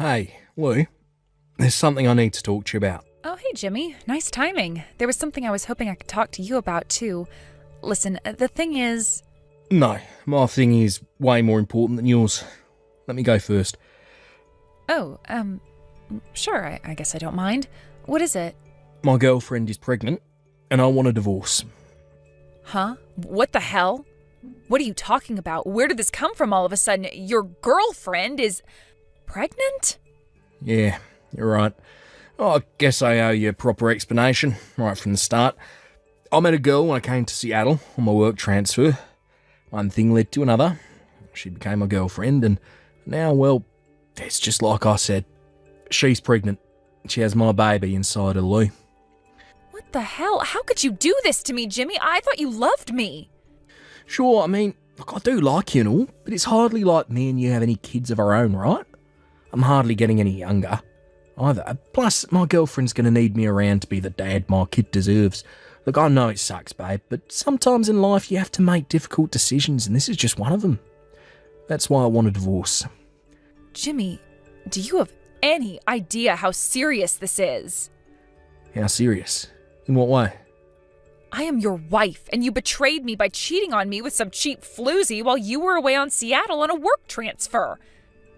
Hey, Lou, there's something I need to talk to you about. Oh, hey, Jimmy. Nice timing. There was something I was hoping I could talk to you about, too. Listen, the thing is... No, my thing is way more important than yours. Let me go first. Oh, sure, I guess I don't mind. What is it? My girlfriend is pregnant, and I want a divorce. Huh? What the hell? What are you talking about? Where did this come from all of a sudden? Your girlfriend is pregnant? Yeah, you're right. Oh, I guess I owe you a proper explanation, right from the start. I met a girl when I came to Seattle on my work transfer. One thing led to another. She became my girlfriend, and now, well, it's just like I said. She's pregnant. She has my baby inside her, Lou. What the hell? How could you do this to me, Jimmy? I thought you loved me. Sure, I mean, look, I do like you and all, but it's hardly like me and you have any kids of our own, right? I'm hardly getting any younger, either. Plus, my girlfriend's going to need me around to be the dad my kid deserves. Look, I know it sucks, babe, but sometimes in life you have to make difficult decisions, and this is just one of them. That's why I want a divorce. Jimmy, do you have any idea how serious this is? How serious? In what way? I am your wife, and you betrayed me by cheating on me with some cheap floozy while you were away on Seattle on a work transfer.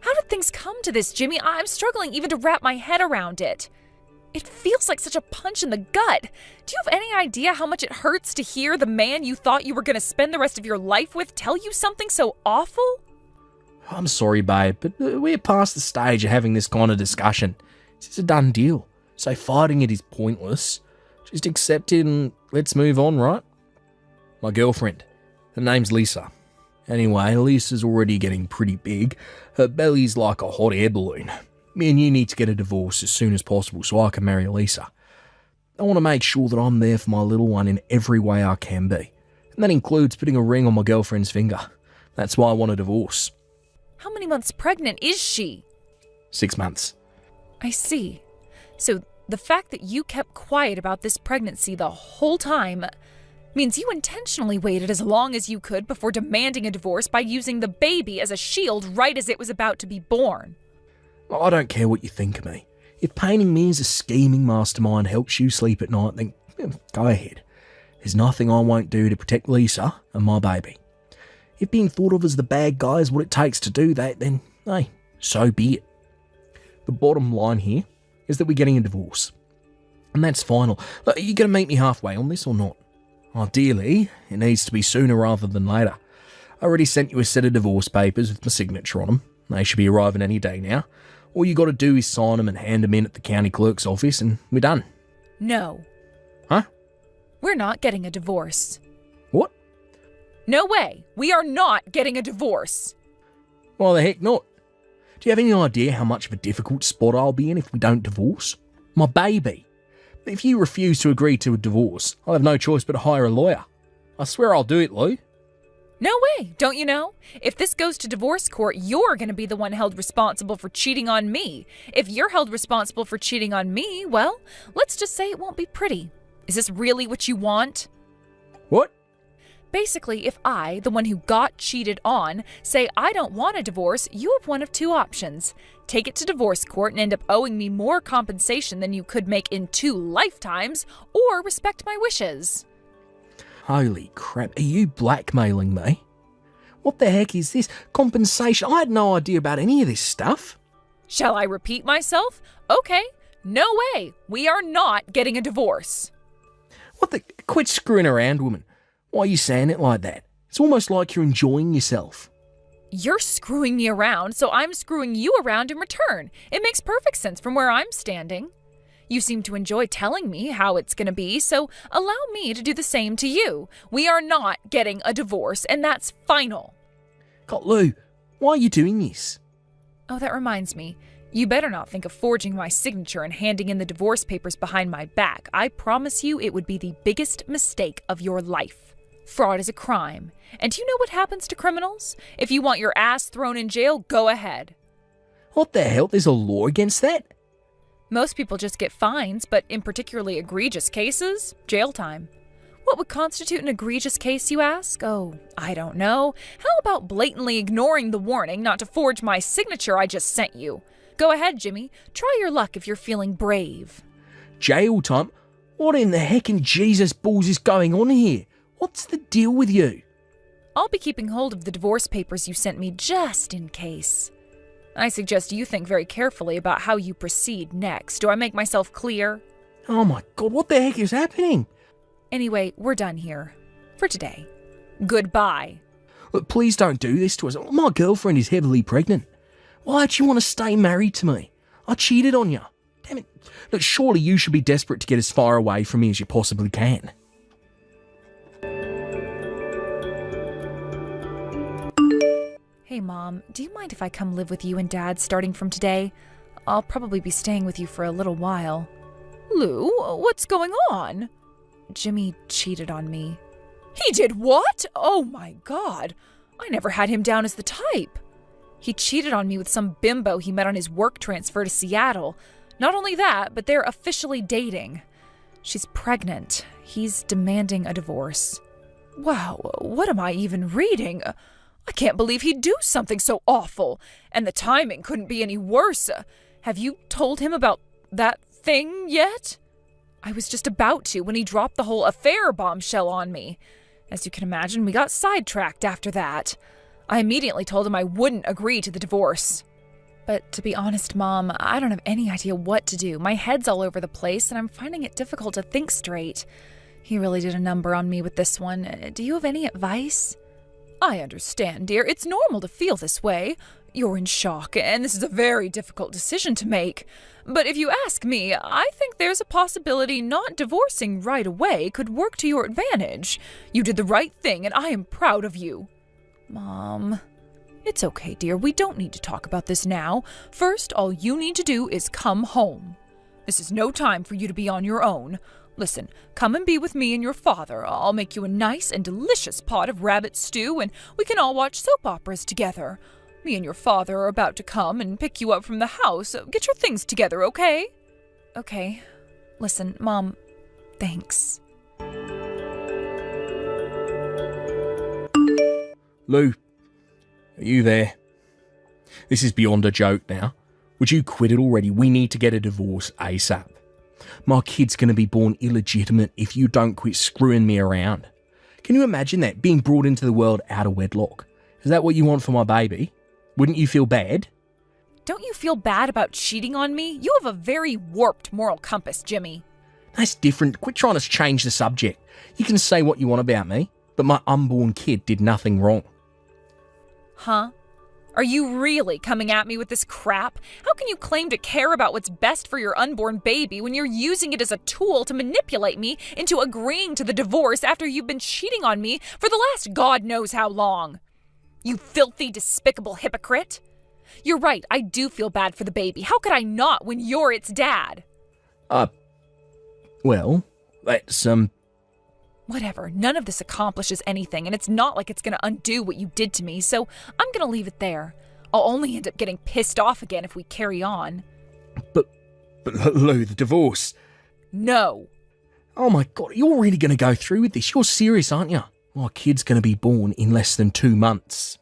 How did things come to this, Jimmy? I'm struggling even to wrap my head around it. It feels like such a punch in the gut. Do you have any idea how much it hurts to hear the man you thought you were going to spend the rest of your life with tell you something so awful? I'm sorry, babe, but we're past the stage of having this kind of discussion. It's a done deal, so fighting it is pointless. Just accept it and let's move on, right? My girlfriend. Her name's Lisa. Anyway, Lisa's already getting pretty big. Her belly's like a hot air balloon. Me and you need to get a divorce as soon as possible so I can marry Lisa. I want to make sure that I'm there for my little one in every way I can be. And that includes putting a ring on my girlfriend's finger. That's why I want a divorce. How many months pregnant is she? 6 months. I see. So the fact that you kept quiet about this pregnancy the whole time means you intentionally waited as long as you could before demanding a divorce by using the baby as a shield right as it was about to be born. I don't care what you think of me. If painting me as a scheming mastermind helps you sleep at night, then go ahead. There's nothing I won't do to protect Lisa and my baby. If being thought of as the bad guy is what it takes to do that, then, hey, so be it. The bottom line here is that we're getting a divorce. And that's final. Look, are you going to meet me halfway on this or not? Ideally, it needs to be sooner rather than later. I already sent you a set of divorce papers with my signature on them. They should be arriving any day now. All you got to do is sign them and hand them in at the county clerk's office and we're done. No. Huh? We're not getting a divorce. What? No way. We are not getting a divorce. Why the heck not? Do you have any idea how much of a difficult spot I'll be in if we don't divorce? My baby. If you refuse to agree to a divorce, I'll have no choice but to hire a lawyer. I swear I'll do it, Lou. No way, don't you know? If this goes to divorce court, you're going to be the one held responsible for cheating on me. If you're held responsible for cheating on me, well, let's just say it won't be pretty. Is this really what you want? What? Basically, if I, the one who got cheated on, say I don't want a divorce, you have one of two options. Take it to divorce court and end up owing me more compensation than you could make in 2 lifetimes, or respect my wishes. Holy crap, are you blackmailing me? What the heck is this? Compensation? I had no idea about any of this stuff. Shall I repeat myself? Okay, no way. We are not getting a divorce. What the? Quit screwing around, woman. Why are you saying it like that? It's almost like you're enjoying yourself. You're screwing me around, so I'm screwing you around in return. It makes perfect sense from where I'm standing. You seem to enjoy telling me how it's going to be, so allow me to do the same to you. We are not getting a divorce, and that's final. God, Lou, why are you doing this? Oh, that reminds me. You better not think of forging my signature and handing in the divorce papers behind my back. I promise you it would be the biggest mistake of your life. Fraud is a crime. And do you know what happens to criminals? If you want your ass thrown in jail, go ahead. What the hell? There's a law against that? Most people just get fines, but in particularly egregious cases, jail time. What would constitute an egregious case, you ask? Oh, I don't know. How about blatantly ignoring the warning not to forge my signature I just sent you? Go ahead, Jimmy. Try your luck if you're feeling brave. Jail time? What in the heck in Jesus balls is going on here? What's the deal with you? I'll be keeping hold of the divorce papers you sent me just in case. I suggest you think very carefully about how you proceed next. Do I make myself clear? Oh my God, what the heck is happening? Anyway, we're done here. For today. Goodbye. Look, please don't do this to us. My girlfriend is heavily pregnant. Why'd you want to stay married to me? I cheated on you. Damn it. Look, surely you should be desperate to get as far away from me as you possibly can. Hey, Mom, do you mind if I come live with you and Dad starting from today? I'll probably be staying with you for a little while. Lou, what's going on? Jimmy cheated on me. He did what? Oh my God. I never had him down as the type. He cheated on me with some bimbo he met on his work transfer to Seattle. Not only that, but they're officially dating. She's pregnant. He's demanding a divorce. Wow, what am I even reading? I can't believe he'd do something so awful. And the timing couldn't be any worse. Have you told him about that thing yet? I was just about to when he dropped the whole affair bombshell on me. As you can imagine, we got sidetracked after that. I immediately told him I wouldn't agree to the divorce. But to be honest, Mom, I don't have any idea what to do. My head's all over the place, and I'm finding it difficult to think straight. He really did a number on me with this one. Do you have any advice? I understand, dear. It's normal to feel this way. You're in shock, and this is a very difficult decision to make. But if you ask me, I think there's a possibility not divorcing right away could work to your advantage. You did the right thing, and I am proud of you. Mom, it's okay, dear. We don't need to talk about this now. First, all you need to do is come home. This is no time for you to be on your own. Listen, come and be with me and your father. I'll make you a nice and delicious pot of rabbit stew, and we can all watch soap operas together. Me and your father are about to come and pick you up from the house. Get your things together, okay? Okay. Listen, Mom, thanks. Lou, are you there? This is beyond a joke now. Would you quit it already? We need to get a divorce ASAP. My kid's going to be born illegitimate if you don't quit screwing me around. Can you imagine that, being brought into the world out of wedlock? Is that what you want for my baby? Wouldn't you feel bad? Don't you feel bad about cheating on me? You have a very warped moral compass, Jimmy. That's different. Quit trying to change the subject. You can say what you want about me, but my unborn kid did nothing wrong. Huh? Are you really coming at me with this crap? How can you claim to care about what's best for your unborn baby when you're using it as a tool to manipulate me into agreeing to the divorce after you've been cheating on me for the last God knows how long? You filthy, despicable hypocrite. You're right, I do feel bad for the baby. How could I not when you're its dad? Well, that's, Whatever, none of this accomplishes anything, and it's not like it's gonna undo what you did to me, so I'm gonna leave it there. I'll only end up getting pissed off again if we carry on. But Lou, the divorce. No. Oh my God, you're really going to go through with this? You're serious, aren't you? My kid's going to be born in less than 2 months.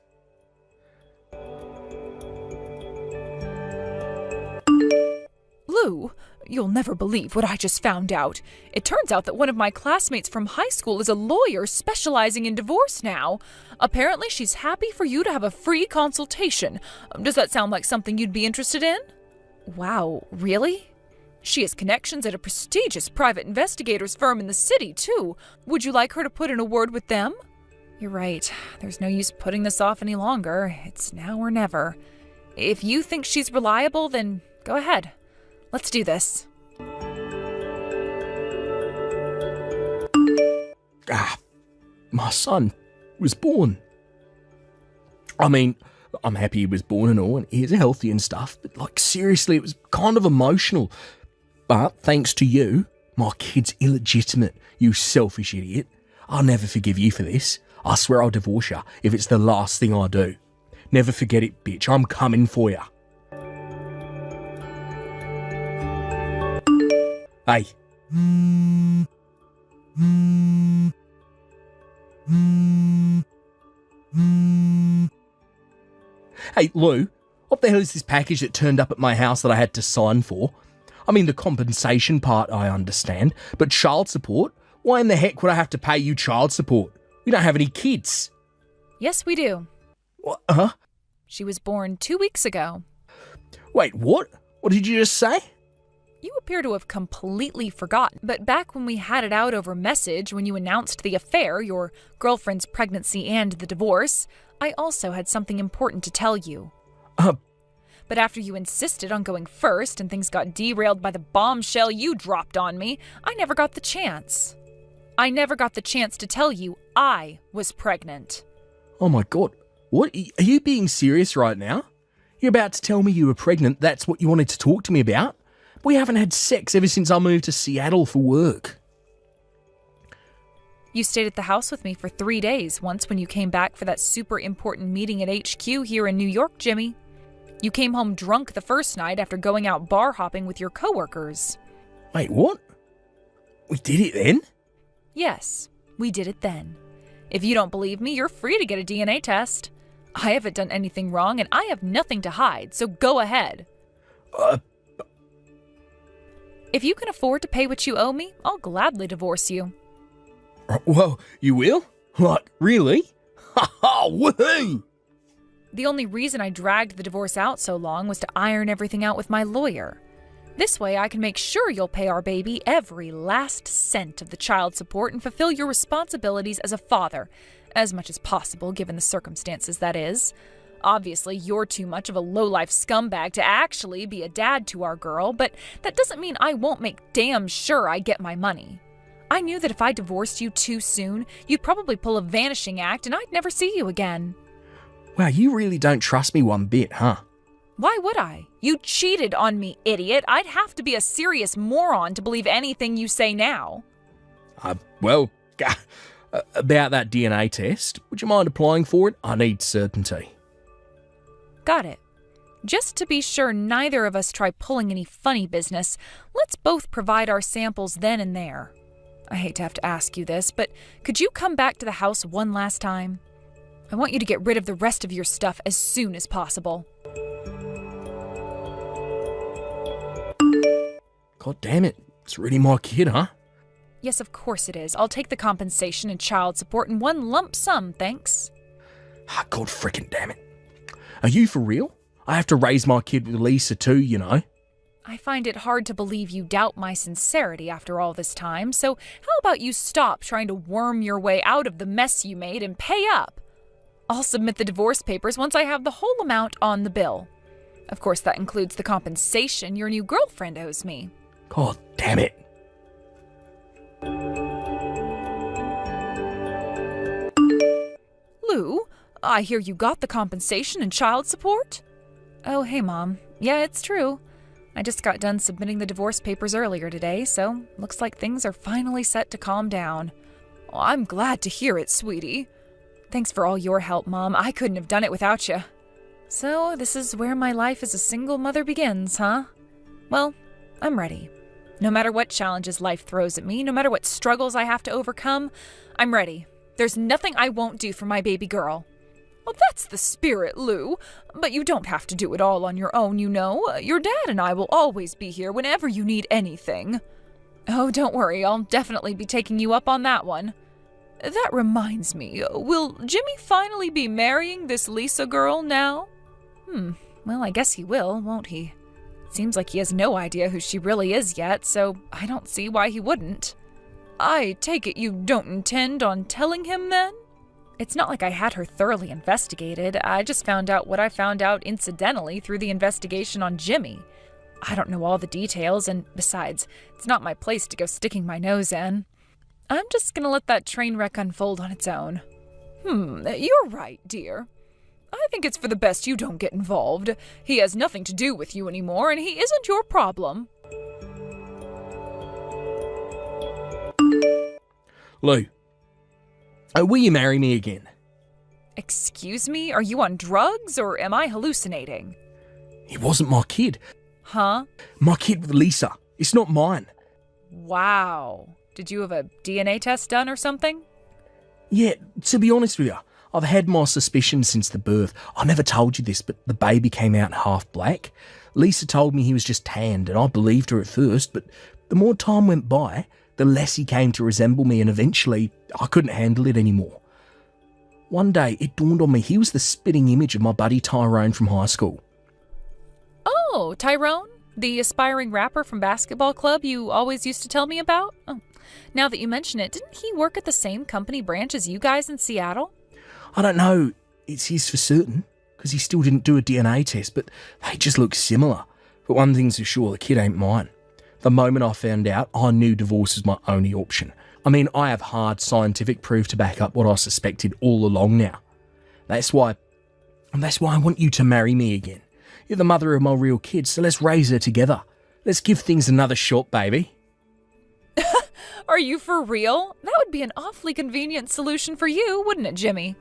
Lou, you'll never believe what I just found out. It turns out that one of my classmates from high school is a lawyer specializing in divorce now. Apparently she's happy for you to have a free consultation. Does that sound like something you'd be interested in? Wow, really? She has connections at a prestigious private investigators firm in the city, too. Would you like her to put in a word with them? You're right. There's no use putting this off any longer. It's now or never. If you think she's reliable, then go ahead. Let's do this. My son was born. I mean, I'm happy he was born and all, and he's healthy and stuff, but seriously, it was kind of emotional. But thanks to you, my kid's illegitimate, you selfish idiot. I'll never forgive you for this. I swear I'll divorce you if it's the last thing I do. Never forget it, bitch. I'm coming for you. Hey. Hey, Lou, What the hell is this package that turned up at my house that I had to sign for? I mean, the compensation part I understand, but child support? Why in the heck would I have to pay you child support? We don't have any kids. Yes, we do. What? Huh? She was born 2 weeks ago. Wait, what? What did you just say? You appear to have completely forgotten, but back when we had it out over message when you announced the affair, your girlfriend's pregnancy and the divorce, I also had something important to tell you. But after you insisted on going first and things got derailed by the bombshell you dropped on me, I never got the chance. I never got the chance to tell you I was pregnant. Oh my God. What? Are you being serious right now? You're about to tell me you were pregnant, that's what you wanted to talk to me about? We haven't had sex ever since I moved to Seattle for work. You stayed at the house with me for 3 days, once when you came back for that super important meeting at HQ here in New York, Jimmy. You came home drunk the first night after going out bar hopping with your coworkers. Wait, what? We did it then? Yes, we did it then. If you don't believe me, you're free to get a DNA test. I haven't done anything wrong and I have nothing to hide, so go ahead. If you can afford to pay what you owe me, I'll gladly divorce you. Well, you will? Like, really? Ha ha, woohoo! The only reason I dragged the divorce out so long was to iron everything out with my lawyer. This way I can make sure you'll pay our baby every last cent of the child support and fulfill your responsibilities as a father, as much as possible given the circumstances, that is. Obviously, you're too much of a low-life scumbag to actually be a dad to our girl, but that doesn't mean I won't make damn sure I get my money. I knew that if I divorced you too soon, you'd probably pull a vanishing act and I'd never see you again. Wow, you really don't trust me one bit, huh? Why would I? You cheated on me, idiot. I'd have to be a serious moron to believe anything you say now. Well, about that DNA test, would you mind applying for it? I need certainty. Got it. Just to be sure neither of us try pulling any funny business, let's both provide our samples then and there. I hate to have to ask you this, but could you come back to the house one last time? I want you to get rid of the rest of your stuff as soon as possible. God damn it. It's really my kid, huh? Yes, of course it is. I'll take the compensation and child support in one lump sum, thanks. God frickin' damn it. Are you for real? I have to raise my kid with Lisa too, you know. I find it hard to believe you doubt my sincerity after all this time, so how about you stop trying to worm your way out of the mess you made and pay up? I'll submit the divorce papers once I have the whole amount on the bill. Of course, that includes the compensation your new girlfriend owes me. God damn it. Lou, I hear you got the compensation and child support? Oh, hey, Mom. Yeah, it's true. I just got done submitting the divorce papers earlier today, so looks like things are finally set to calm down. Oh, I'm glad to hear it, sweetie. Thanks for all your help, Mom. I couldn't have done it without you. So, this is where my life as a single mother begins, huh? Well, I'm ready. No matter what challenges life throws at me, no matter what struggles I have to overcome, I'm ready. There's nothing I won't do for my baby girl. Well, that's the spirit, Lou. But you don't have to do it all on your own, you know. Your dad and I will always be here whenever you need anything. Oh, don't worry. I'll definitely be taking you up on that one. That reminds me, will Jimmy finally be marrying this Lisa girl now? Well, I guess he will, won't he? Seems like he has no idea who she really is yet, so I don't see why he wouldn't. I take it you don't intend on telling him then? It's not like I had her thoroughly investigated. I just found out what I found out incidentally through the investigation on Jimmy. I don't know all the details, and besides, it's not my place to go sticking my nose in. I'm just gonna let that train wreck unfold on its own. You're right, dear. I think it's for the best you don't get involved. He has nothing to do with you anymore, and he isn't your problem. Lou, will you marry me again? Excuse me? Are you on drugs, or am I hallucinating? It wasn't my kid. Huh? My kid with Lisa. It's not mine. Wow. Did you have a DNA test done or something? Yeah, to be honest with you, I've had my suspicions since the birth. I never told you this, but the baby came out half black. Lisa told me he was just tanned, and I believed her at first, but the more time went by, the less he came to resemble me, and eventually I couldn't handle it anymore. One day, it dawned on me he was the spitting image of my buddy Tyrone from high school. Oh, Tyrone? The aspiring rapper from basketball club you always used to tell me about? Oh, now that you mention it, didn't he work at the same company branch as you guys in Seattle? I don't know, it's his for certain, because he still didn't do a DNA test, but they just look similar. But one thing's for sure, the kid ain't mine. The moment I found out, I knew divorce was my only option. I mean, I have hard scientific proof to back up what I suspected all along now. That's why I want you to marry me again. You're the mother of my real kid, so let's raise her together. Let's give things another shot, baby. Are you for real? That would be an awfully convenient solution for you, wouldn't it, Jimmy?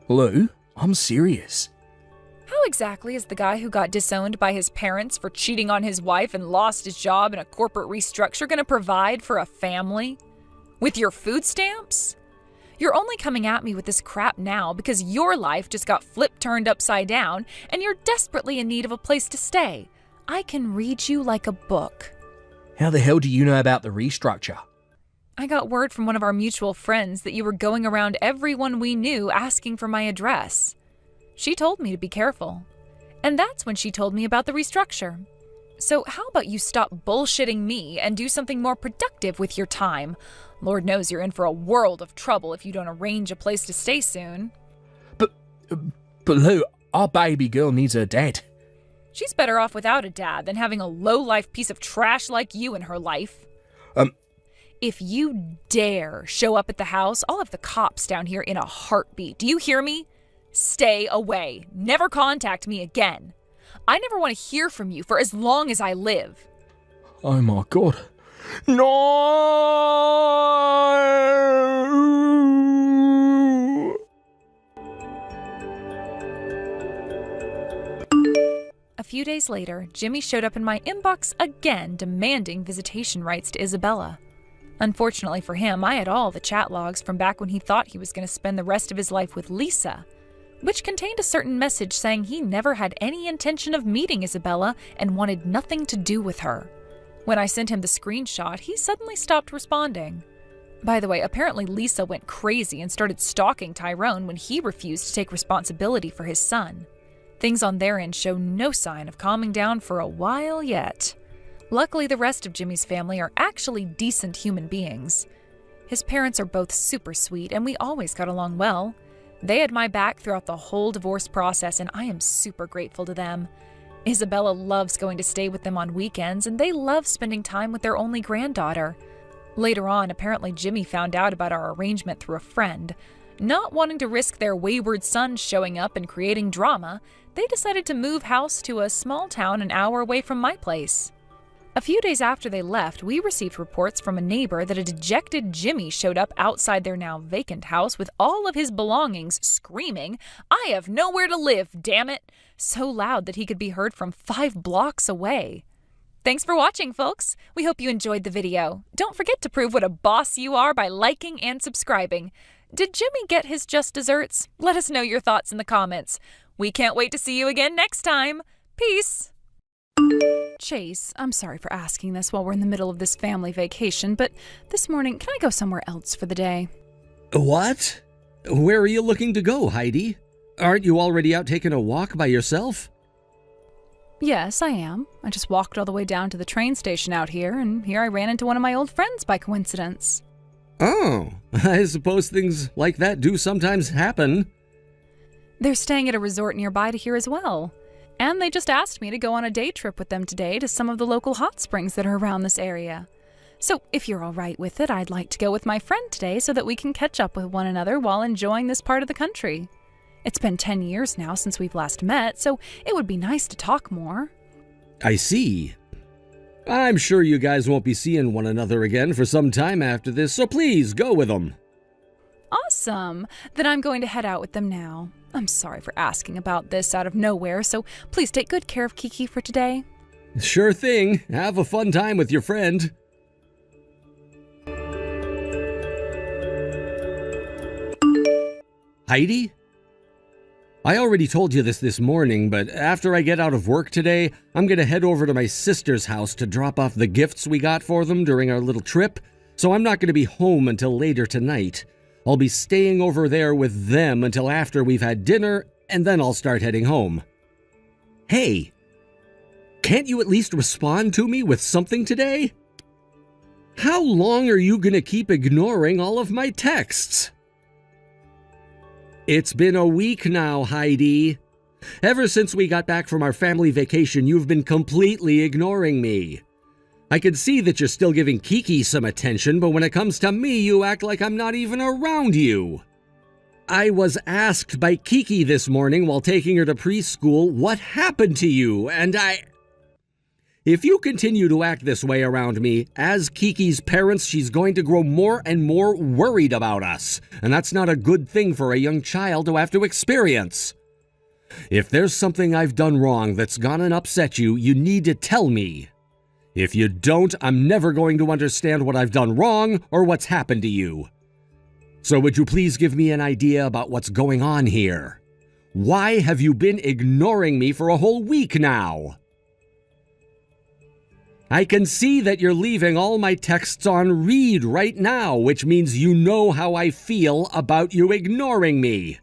Lou, I'm serious. How exactly is the guy who got disowned by his parents for cheating on his wife and lost his job in a corporate restructure going to provide for a family? With your food stamps? You're only coming at me with this crap now because your life just got turned upside down and you're desperately in need of a place to stay. I can read you like a book. How the hell do you know about the restructure? I got word from one of our mutual friends that you were going around everyone we knew asking for my address. She told me to be careful. And that's when she told me about the restructure. So how about you stop bullshitting me and do something more productive with your time? Lord knows you're in for a world of trouble if you don't arrange a place to stay soon. But Lou, our baby girl needs her dad. She's better off without a dad than having a low-life piece of trash like you in her life. If you dare show up at the house, I'll have the cops down here in a heartbeat. Do you hear me? Stay away. Never contact me again. I never want to hear from you for as long as I live. Oh my God. No! A few days later, Jimmy showed up in my inbox again, demanding visitation rights to Isabella. Unfortunately for him, I had all the chat logs from back when he thought he was going to spend the rest of his life with Lisa, which contained a certain message saying he never had any intention of meeting Isabella and wanted nothing to do with her. When I sent him the screenshot, he suddenly stopped responding. By the way, apparently Lisa went crazy and started stalking Tyrone when he refused to take responsibility for his son. Things on their end show no sign of calming down for a while yet. Luckily, the rest of Jimmy's family are actually decent human beings. His parents are both super sweet, and we always got along well. They had my back throughout the whole divorce process, and I am super grateful to them. Isabella loves going to stay with them on weekends, and they love spending time with their only granddaughter. Later on, apparently Jimmy found out about our arrangement through a friend. Not wanting to risk their wayward son showing up and creating drama, they decided to move house to a small town an hour away from my place. A few days after they left, we received reports from a neighbor that a dejected Jimmy showed up outside their now vacant house with all of his belongings, screaming, "I have nowhere to live, damn it!" so loud that he could be heard from 5 blocks away. Thanks for watching, folks. We hope you enjoyed the video. Don't forget to prove what a boss you are by liking and subscribing. Did Jimmy get his just desserts? Let us know your thoughts in the comments. We can't wait to see you again next time. Peace! Chase, I'm sorry for asking this while we're in the middle of this family vacation, but this morning, can I go somewhere else for the day? What? Where are you looking to go, Heidi? Aren't you already out taking a walk by yourself? Yes, I am. I just walked all the way down to the train station out here, and here I ran into one of my old friends by coincidence. Oh, I suppose things like that do sometimes happen. They're staying at a resort nearby to here as well. And they just asked me to go on a day trip with them today to some of the local hot springs that are around this area. So if you're all right with it, I'd like to go with my friend today so that we can catch up with one another while enjoying this part of the country. It's been 10 years now since we've last met, so it would be nice to talk more. I see. I'm sure you guys won't be seeing one another again for some time after this, so please go with them. Awesome. Then I'm going to head out with them now. I'm sorry for asking about this out of nowhere, so please take good care of Kiki for today. Sure thing. Have a fun time with your friend. Heidi? I already told you this morning, but after I get out of work today, I'm gonna head over to my sister's house to drop off the gifts we got for them during our little trip, so I'm not gonna be home until later tonight. I'll be staying over there with them until after we've had dinner, and then I'll start heading home. Hey, can't you at least respond to me with something today? How long are you gonna keep ignoring all of my texts? It's been a week now, Heidi. Ever since we got back from our family vacation, you've been completely ignoring me. I can see that you're still giving Kiki some attention, but when it comes to me, you act like I'm not even around you. I was asked by Kiki this morning while taking her to preschool what happened to you, and If you continue to act this way around me, as Kiki's parents, she's going to grow more and more worried about us, and that's not a good thing for a young child to have to experience. If there's something I've done wrong that's gonna upset you, you need to tell me. If you don't, I'm never going to understand what I've done wrong or what's happened to you. So would you please give me an idea about what's going on here? Why have you been ignoring me for a whole week now? I can see that you're leaving all my texts on read right now, which means you know how I feel about you ignoring me.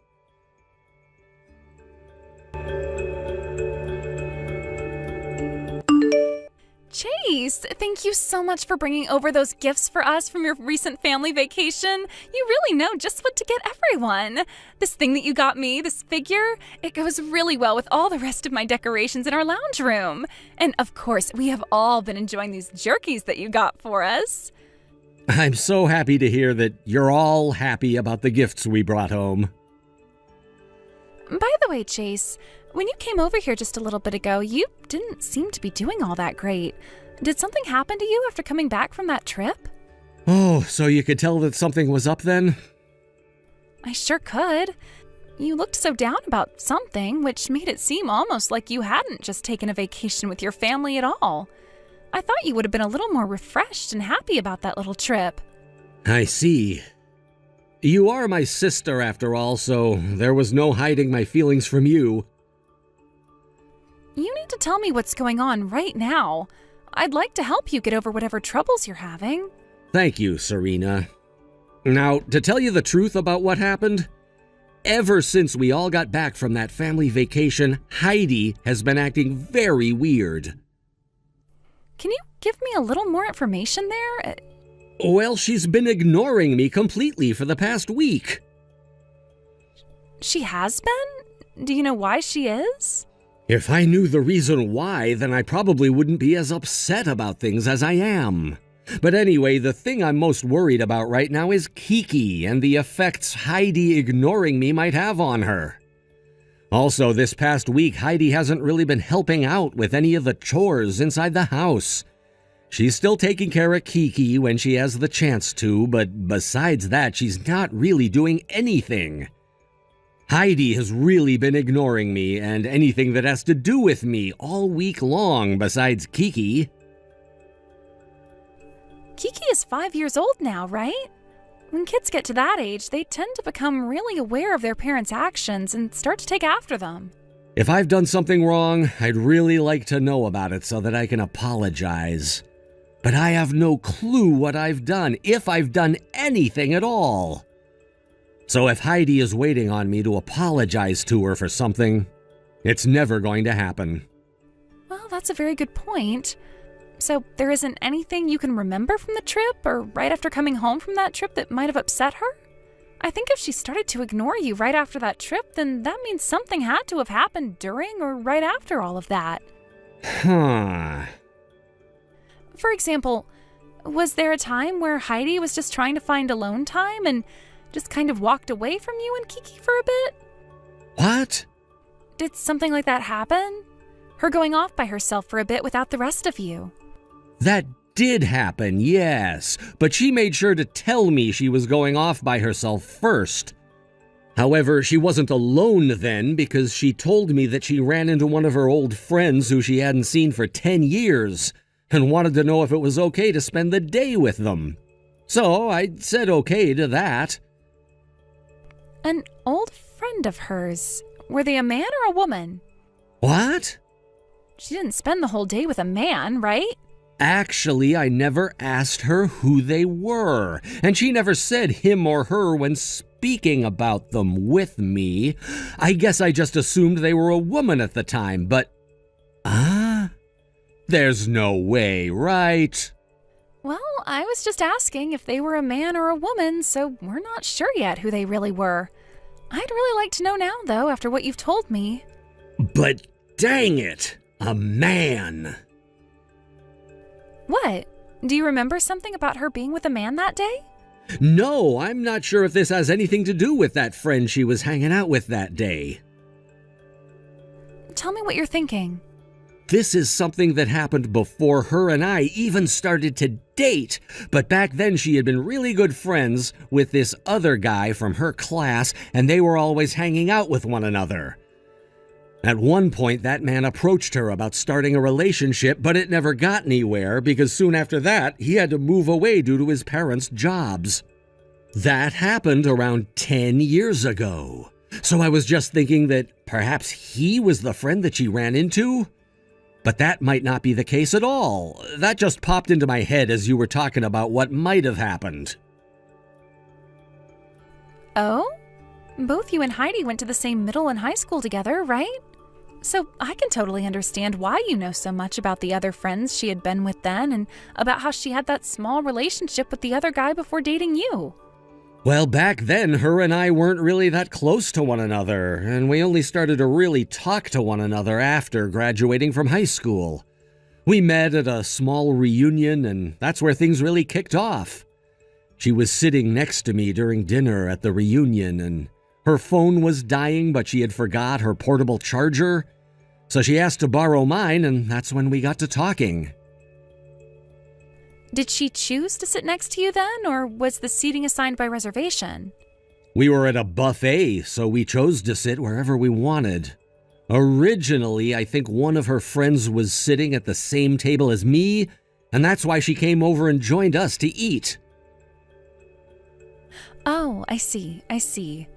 Chase, thank you so much for bringing over those gifts for us from your recent family vacation. You really know just what to get everyone. This thing that you got me, this figure, it goes really well with all the rest of my decorations in our lounge room. And of course, we have all been enjoying these jerkies that you got for us. I'm so happy to hear that you're all happy about the gifts we brought home. By the way, Chase, when you came over here just a little bit ago, you didn't seem to be doing all that great. Did something happen to you after coming back from that trip? Oh, so you could tell that something was up then? I sure could. You looked so down about something, which made it seem almost like you hadn't just taken a vacation with your family at all. I thought you would have been a little more refreshed and happy about that little trip. I see. You are my sister after all, so there was no hiding my feelings from you. You need to tell me what's going on right now. I'd like to help you get over whatever troubles you're having. Thank you, Serena. Now, to tell you the truth about what happened, ever since we all got back from that family vacation, Heidi has been acting very weird. Can you give me a little more information there? Well, she's been ignoring me completely for the past week. She has been? Do you know why she is? If I knew the reason why, then I probably wouldn't be as upset about things as I am. But anyway, the thing I'm most worried about right now is Kiki and the effects Heidi ignoring me might have on her. Also, this past week, Heidi hasn't really been helping out with any of the chores inside the house. She's still taking care of Kiki when she has the chance to, but besides that, she's not really doing anything. Heidi has really been ignoring me and anything that has to do with me all week long besides Kiki. Kiki is 5 years old now, right? When kids get to that age, they tend to become really aware of their parents' actions and start to take after them. If I've done something wrong, I'd really like to know about it so that I can apologize. But I have no clue what I've done, if I've done anything at all. So if Heidi is waiting on me to apologize to her for something, it's never going to happen. Well, that's a very good point. So there isn't anything you can remember from the trip or right after coming home from that trip that might have upset her? I think if she started to ignore you right after that trip, then that means something had to have happened during or right after all of that. For example, was there a time where Heidi was just trying to find alone time and just kind of walked away from you and Kiki for a bit? What? Did something like that happen? Her going off by herself for a bit without the rest of you? That did happen, yes, but she made sure to tell me she was going off by herself first. However, she wasn't alone then because she told me that she ran into one of her old friends who she hadn't seen for 10 years and wanted to know if it was okay to spend the day with them. So I said okay to that. An old friend of hers. Were they a man or a woman? What? She didn't spend the whole day with a man, right? Actually, I never asked her who they were, and she never said him or her when speaking about them with me. I guess I just assumed they were a woman at the time, but... There's no way, right? Well, I was just asking if they were a man or a woman, so we're not sure yet who they really were. I'd really like to know now, though, after what you've told me. But dang it, a man. What? Do you remember something about her being with a man that day? No, I'm not sure if this has anything to do with that friend she was hanging out with that day. Tell me what you're thinking. This is something that happened before her and I even started to date, but back then she had been really good friends with this other guy from her class, and they were always hanging out with one another. At one point, that man approached her about starting a relationship, but it never got anywhere because soon after that, he had to move away due to his parents' jobs. That happened around 10 years ago. So I was just thinking that perhaps he was the friend that she ran into? But that might not be the case at all. That just popped into my head as you were talking about what might have happened. Oh? Both you and Heidi went to the same middle and high school together, right? So I can totally understand why you know so much about the other friends she had been with then and about how she had that small relationship with the other guy before dating you. Well, back then, her and I weren't really that close to one another, and we only started to really talk to one another after graduating from high school. We met at a small reunion, and that's where things really kicked off. She was sitting next to me during dinner at the reunion, and her phone was dying, but she had forgot her portable charger. So she asked to borrow mine, and that's when we got to talking. Did she choose to sit next to you then, or was the seating assigned by reservation? We were at a buffet, so we chose to sit wherever we wanted. Originally, I think one of her friends was sitting at the same table as me, and that's why she came over and joined us to eat. Oh, I see.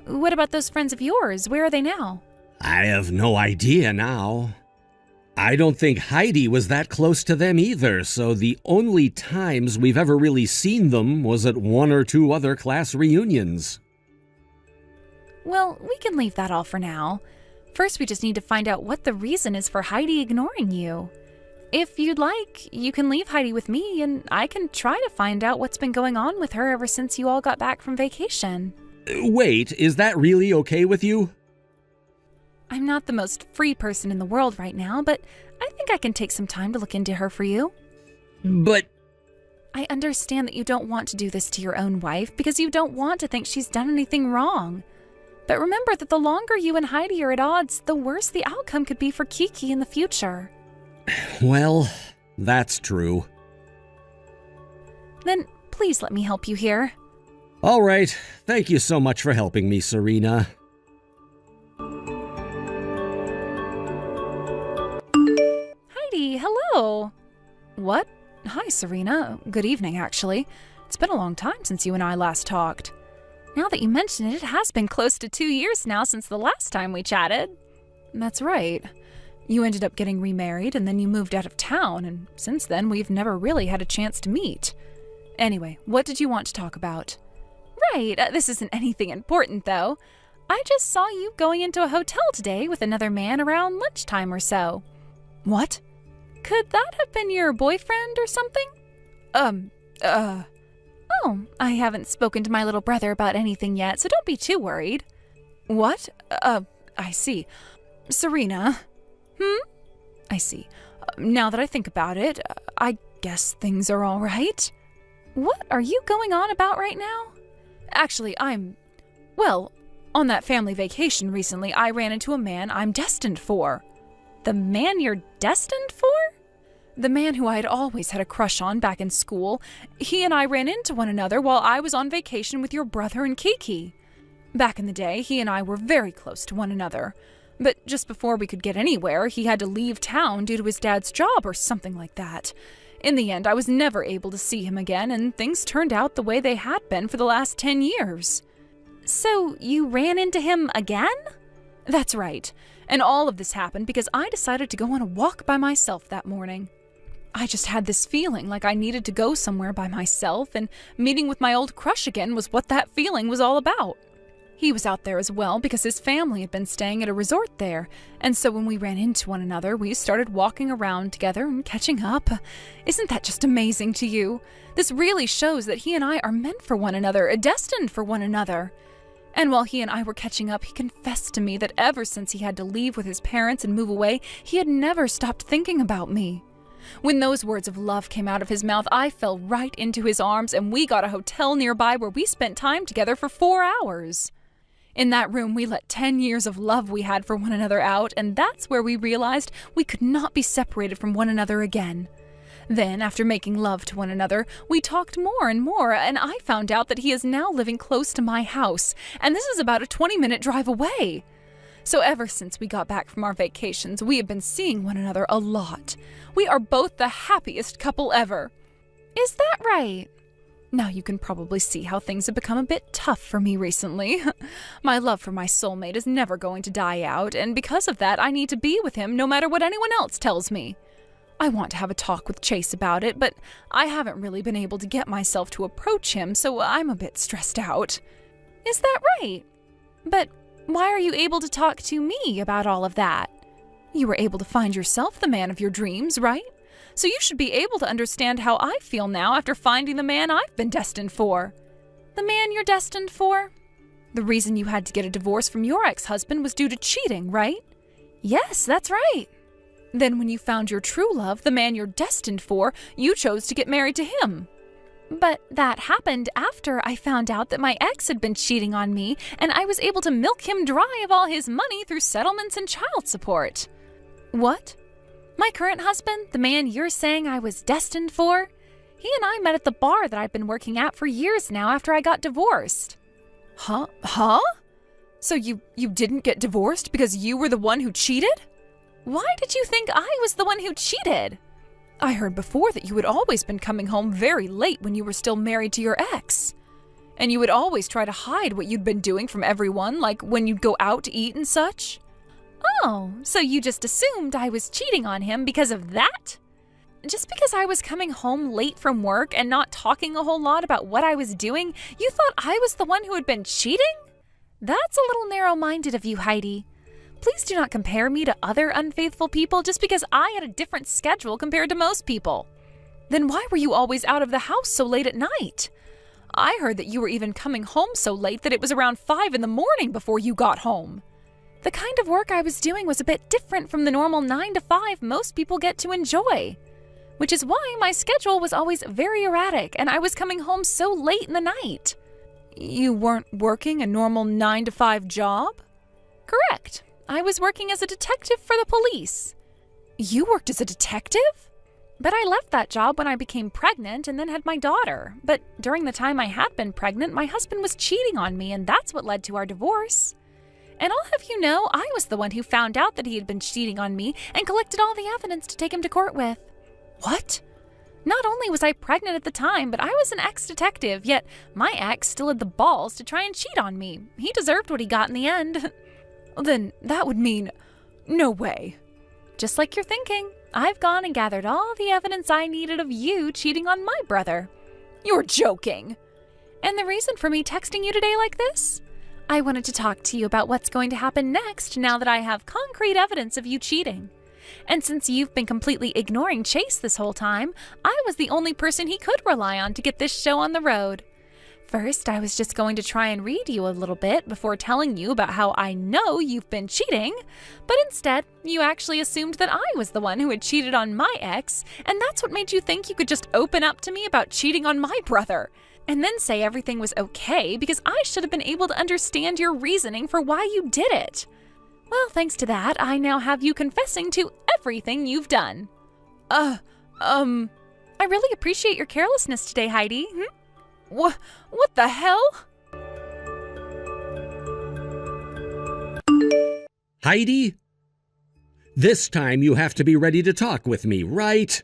What about those friends of yours? Where are they now? I have no idea now. I don't think Heidi was that close to them either, so the only times we've ever really seen them was at one or two other class reunions. Well, we can leave that all for now. First, we just need to find out what the reason is for Heidi ignoring you. If you'd like, you can leave Heidi with me, and I can try to find out what's been going on with her ever since you all got back from vacation. Wait, is that really okay with you? I'm not the most free person in the world right now, but I think I can take some time to look into her for you. But... I understand that you don't want to do this to your own wife because you don't want to think she's done anything wrong. But remember that the longer you and Heidi are at odds, the worse the outcome could be for Kiki in the future. Well, that's true. Then please let me help you here. All right. Thank you so much for helping me, Serena. Heidi, hello. What? Hi, Serena. Good evening, actually. It's been a long time since you and I last talked. Now that you mention it, it has been close to 2 years now since the last time we chatted. That's right. You ended up getting remarried and then you moved out of town, and since then we've never really had a chance to meet. Anyway, what did you want to talk about? Right, this isn't anything important though. I just saw you going into a hotel today with another man around lunchtime or so. What? Could that have been your boyfriend or something? Oh, I haven't spoken to my little brother about anything yet, so don't be too worried. What? I see. Serena. I see. Now that I think about it, I guess things are all right. What are you going on about right now? Actually, well, on that family vacation recently, I ran into a man I'm destined for. The man you're destined for? The man who I had always had a crush on back in school. He and I ran into one another while I was on vacation with your brother and Kiki. Back in the day, he and I were very close to one another. But just before we could get anywhere, he had to leave town due to his dad's job or something like that. In the end, I was never able to see him again, and things turned out the way they had been for the last 10 years. So you ran into him again? That's right. And all of this happened because I decided to go on a walk by myself that morning. I just had this feeling like I needed to go somewhere by myself, and meeting with my old crush again was what that feeling was all about. He was out there as well because his family had been staying at a resort there, and so when we ran into one another, we started walking around together and catching up. Isn't that just amazing to you? This really shows that he and I are meant for one another, destined for one another. And while he and I were catching up, he confessed to me that ever since he had to leave with his parents and move away, he had never stopped thinking about me. When those words of love came out of his mouth, I fell right into his arms, and we got a hotel nearby where we spent time together for 4 hours. In that room, we let 10 years of love we had for one another out, and that's where we realized we could not be separated from one another again. Then, after making love to one another, we talked more and more, and I found out that he is now living close to my house, and this is about a 20-minute drive away. So ever since we got back from our vacations, we have been seeing one another a lot. We are both the happiest couple ever. Is that right? Now you can probably see how things have become a bit tough for me recently. My love for my soulmate is never going to die out, and because of that, I need to be with him no matter what anyone else tells me. I want to have a talk with Chase about it, but I haven't really been able to get myself to approach him, so I'm a bit stressed out. Is that right? But why are you able to talk to me about all of that? You were able to find yourself the man of your dreams, right? So you should be able to understand how I feel now after finding the man I've been destined for. The man you're destined for? The reason you had to get a divorce from your ex-husband was due to cheating, right? Yes, that's right. Then when you found your true love, the man you're destined for, you chose to get married to him. But that happened after I found out that my ex had been cheating on me, and I was able to milk him dry of all his money through settlements and child support. What? My current husband, the man you're saying I was destined for? He and I met at the bar that I've been working at for years now after I got divorced. Huh? So you didn't get divorced because you were the one who cheated? Why did you think I was the one who cheated? I heard before that you had always been coming home very late when you were still married to your ex. And you would always try to hide what you'd been doing from everyone, like when you'd go out to eat and such. Oh, so you just assumed I was cheating on him because of that? Just because I was coming home late from work and not talking a whole lot about what I was doing, you thought I was the one who had been cheating? That's a little narrow-minded of you, Heidi. Please do not compare me to other unfaithful people just because I had a different schedule compared to most people. Then why were you always out of the house so late at night? I heard that you were even coming home so late that it was around 5 in the morning before you got home. The kind of work I was doing was a bit different from the normal 9 to 5 most people get to enjoy, which is why my schedule was always very erratic and I was coming home so late in the night. You weren't working a normal 9 to 5 job? Correct. I was working as a detective for the police. You worked as a detective? But I left that job when I became pregnant and then had my daughter. But during the time I had been pregnant, my husband was cheating on me, and that's what led to our divorce. And I'll have you know, I was the one who found out that he had been cheating on me and collected all the evidence to take him to court with. What? Not only was I pregnant at the time, but I was an ex-detective, yet my ex still had the balls to try and cheat on me. He deserved what he got in the end. Then that would mean no way. Just like you're thinking, I've gone and gathered all the evidence I needed of you cheating on my brother. You're joking. And the reason for me texting you today like this? I wanted to talk to you about what's going to happen next now that I have concrete evidence of you cheating. And since you've been completely ignoring Chase this whole time, I was the only person he could rely on to get this show on the road. First, I was just going to try and read you a little bit before telling you about how I know you've been cheating, but instead, you actually assumed that I was the one who had cheated on my ex, and that's what made you think you could just open up to me about cheating on my brother, and then say everything was okay because I should have been able to understand your reasoning for why you did it. Well, thanks to that, I now have you confessing to everything you've done. I really appreciate your carelessness today, Heidi. What the hell? Heidi? This time you have to be ready to talk with me, right?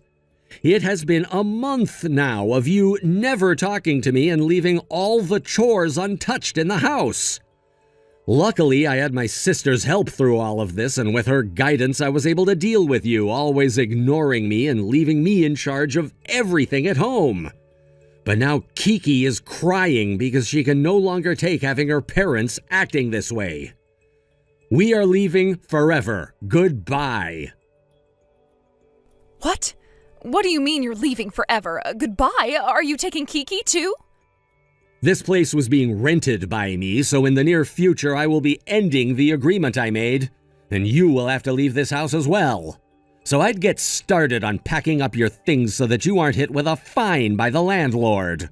It has been a month now of you never talking to me and leaving all the chores untouched in the house. Luckily, I had my sister's help through all of this, and with her guidance, I was able to deal with you, always ignoring me and leaving me in charge of everything at home. But now Kiki is crying because she can no longer take having her parents acting this way. We are leaving forever. Goodbye. What? What do you mean you're leaving forever? Goodbye? Are you taking Kiki too? This place was being rented by me, so in the near future I will be ending the agreement I made, and you will have to leave this house as well. So I'd get started on packing up your things so that you aren't hit with a fine by the landlord.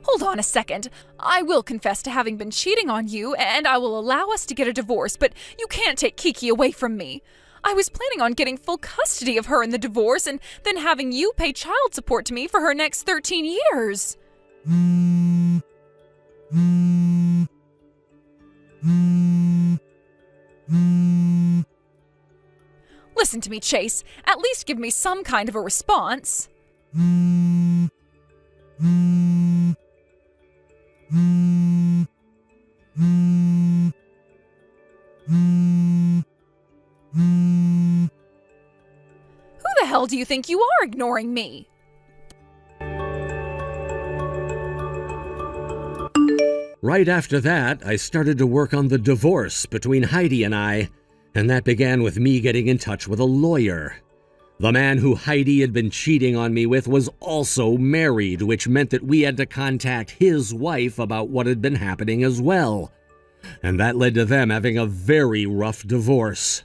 Hold on a second. I will confess to having been cheating on you, and I will allow us to get a divorce, but you can't take Kiki away from me. I was planning on getting full custody of her in the divorce and then having you pay child support to me for her next 13 years. Listen to me, Chase. At least give me some kind of a response. Who the hell do you think you are ignoring me? Right after that, I started to work on the divorce between Heidi and I, and that began with me getting in touch with a lawyer. The man who Heidi had been cheating on me with was also married, which meant that we had to contact his wife about what had been happening as well. And that led to them having a very rough divorce.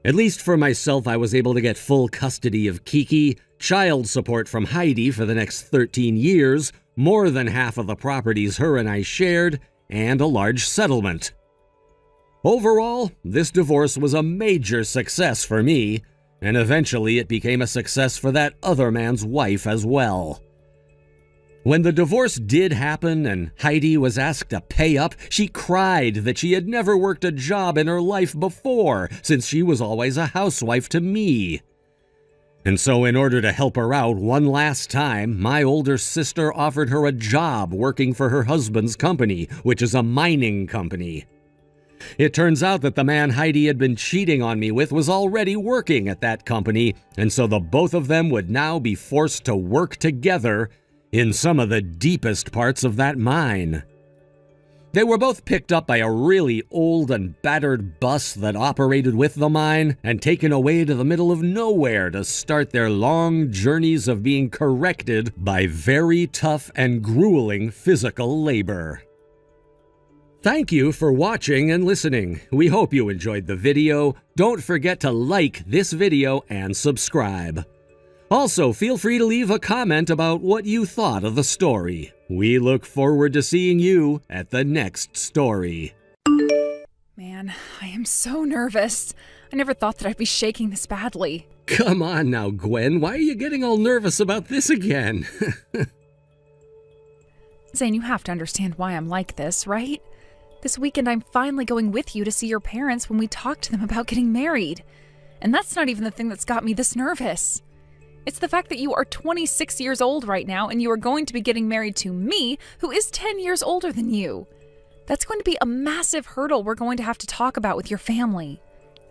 At least for myself, I was able to get full custody of Kiki, child support from Heidi for the next 13 years, more than half of the properties her and I shared, and a large settlement. Overall, this divorce was a major success for me, and eventually it became a success for that other man's wife as well. When the divorce did happen and Heidi was asked to pay up, she cried that she had never worked a job in her life before, since she was always a housewife to me. And so in order to help her out one last time, my older sister offered her a job working for her husband's company, which is a mining company. It turns out that the man Heidi had been cheating on me with was already working at that company, and so the both of them would now be forced to work together in some of the deepest parts of that mine. They were both picked up by a really old and battered bus that operated with the mine and taken away to the middle of nowhere to start their long journeys of being corrected by very tough and grueling physical labor. Thank you for watching and listening. We hope you enjoyed the video. Don't forget to like this video and subscribe. Also, feel free to leave a comment about what you thought of the story. We look forward to seeing you at the next story. Man, I am so nervous. I never thought that I'd be shaking this badly. Come on now, Gwen. Why are you getting all nervous about this again? Zane, you have to understand why I'm like this, right? This weekend I'm finally going with you to see your parents when we talk to them about getting married. And that's not even the thing that's got me this nervous. It's the fact that you are 26 years old right now and you are going to be getting married to me, who is 10 years older than you. That's going to be a massive hurdle we're going to have to talk about with your family.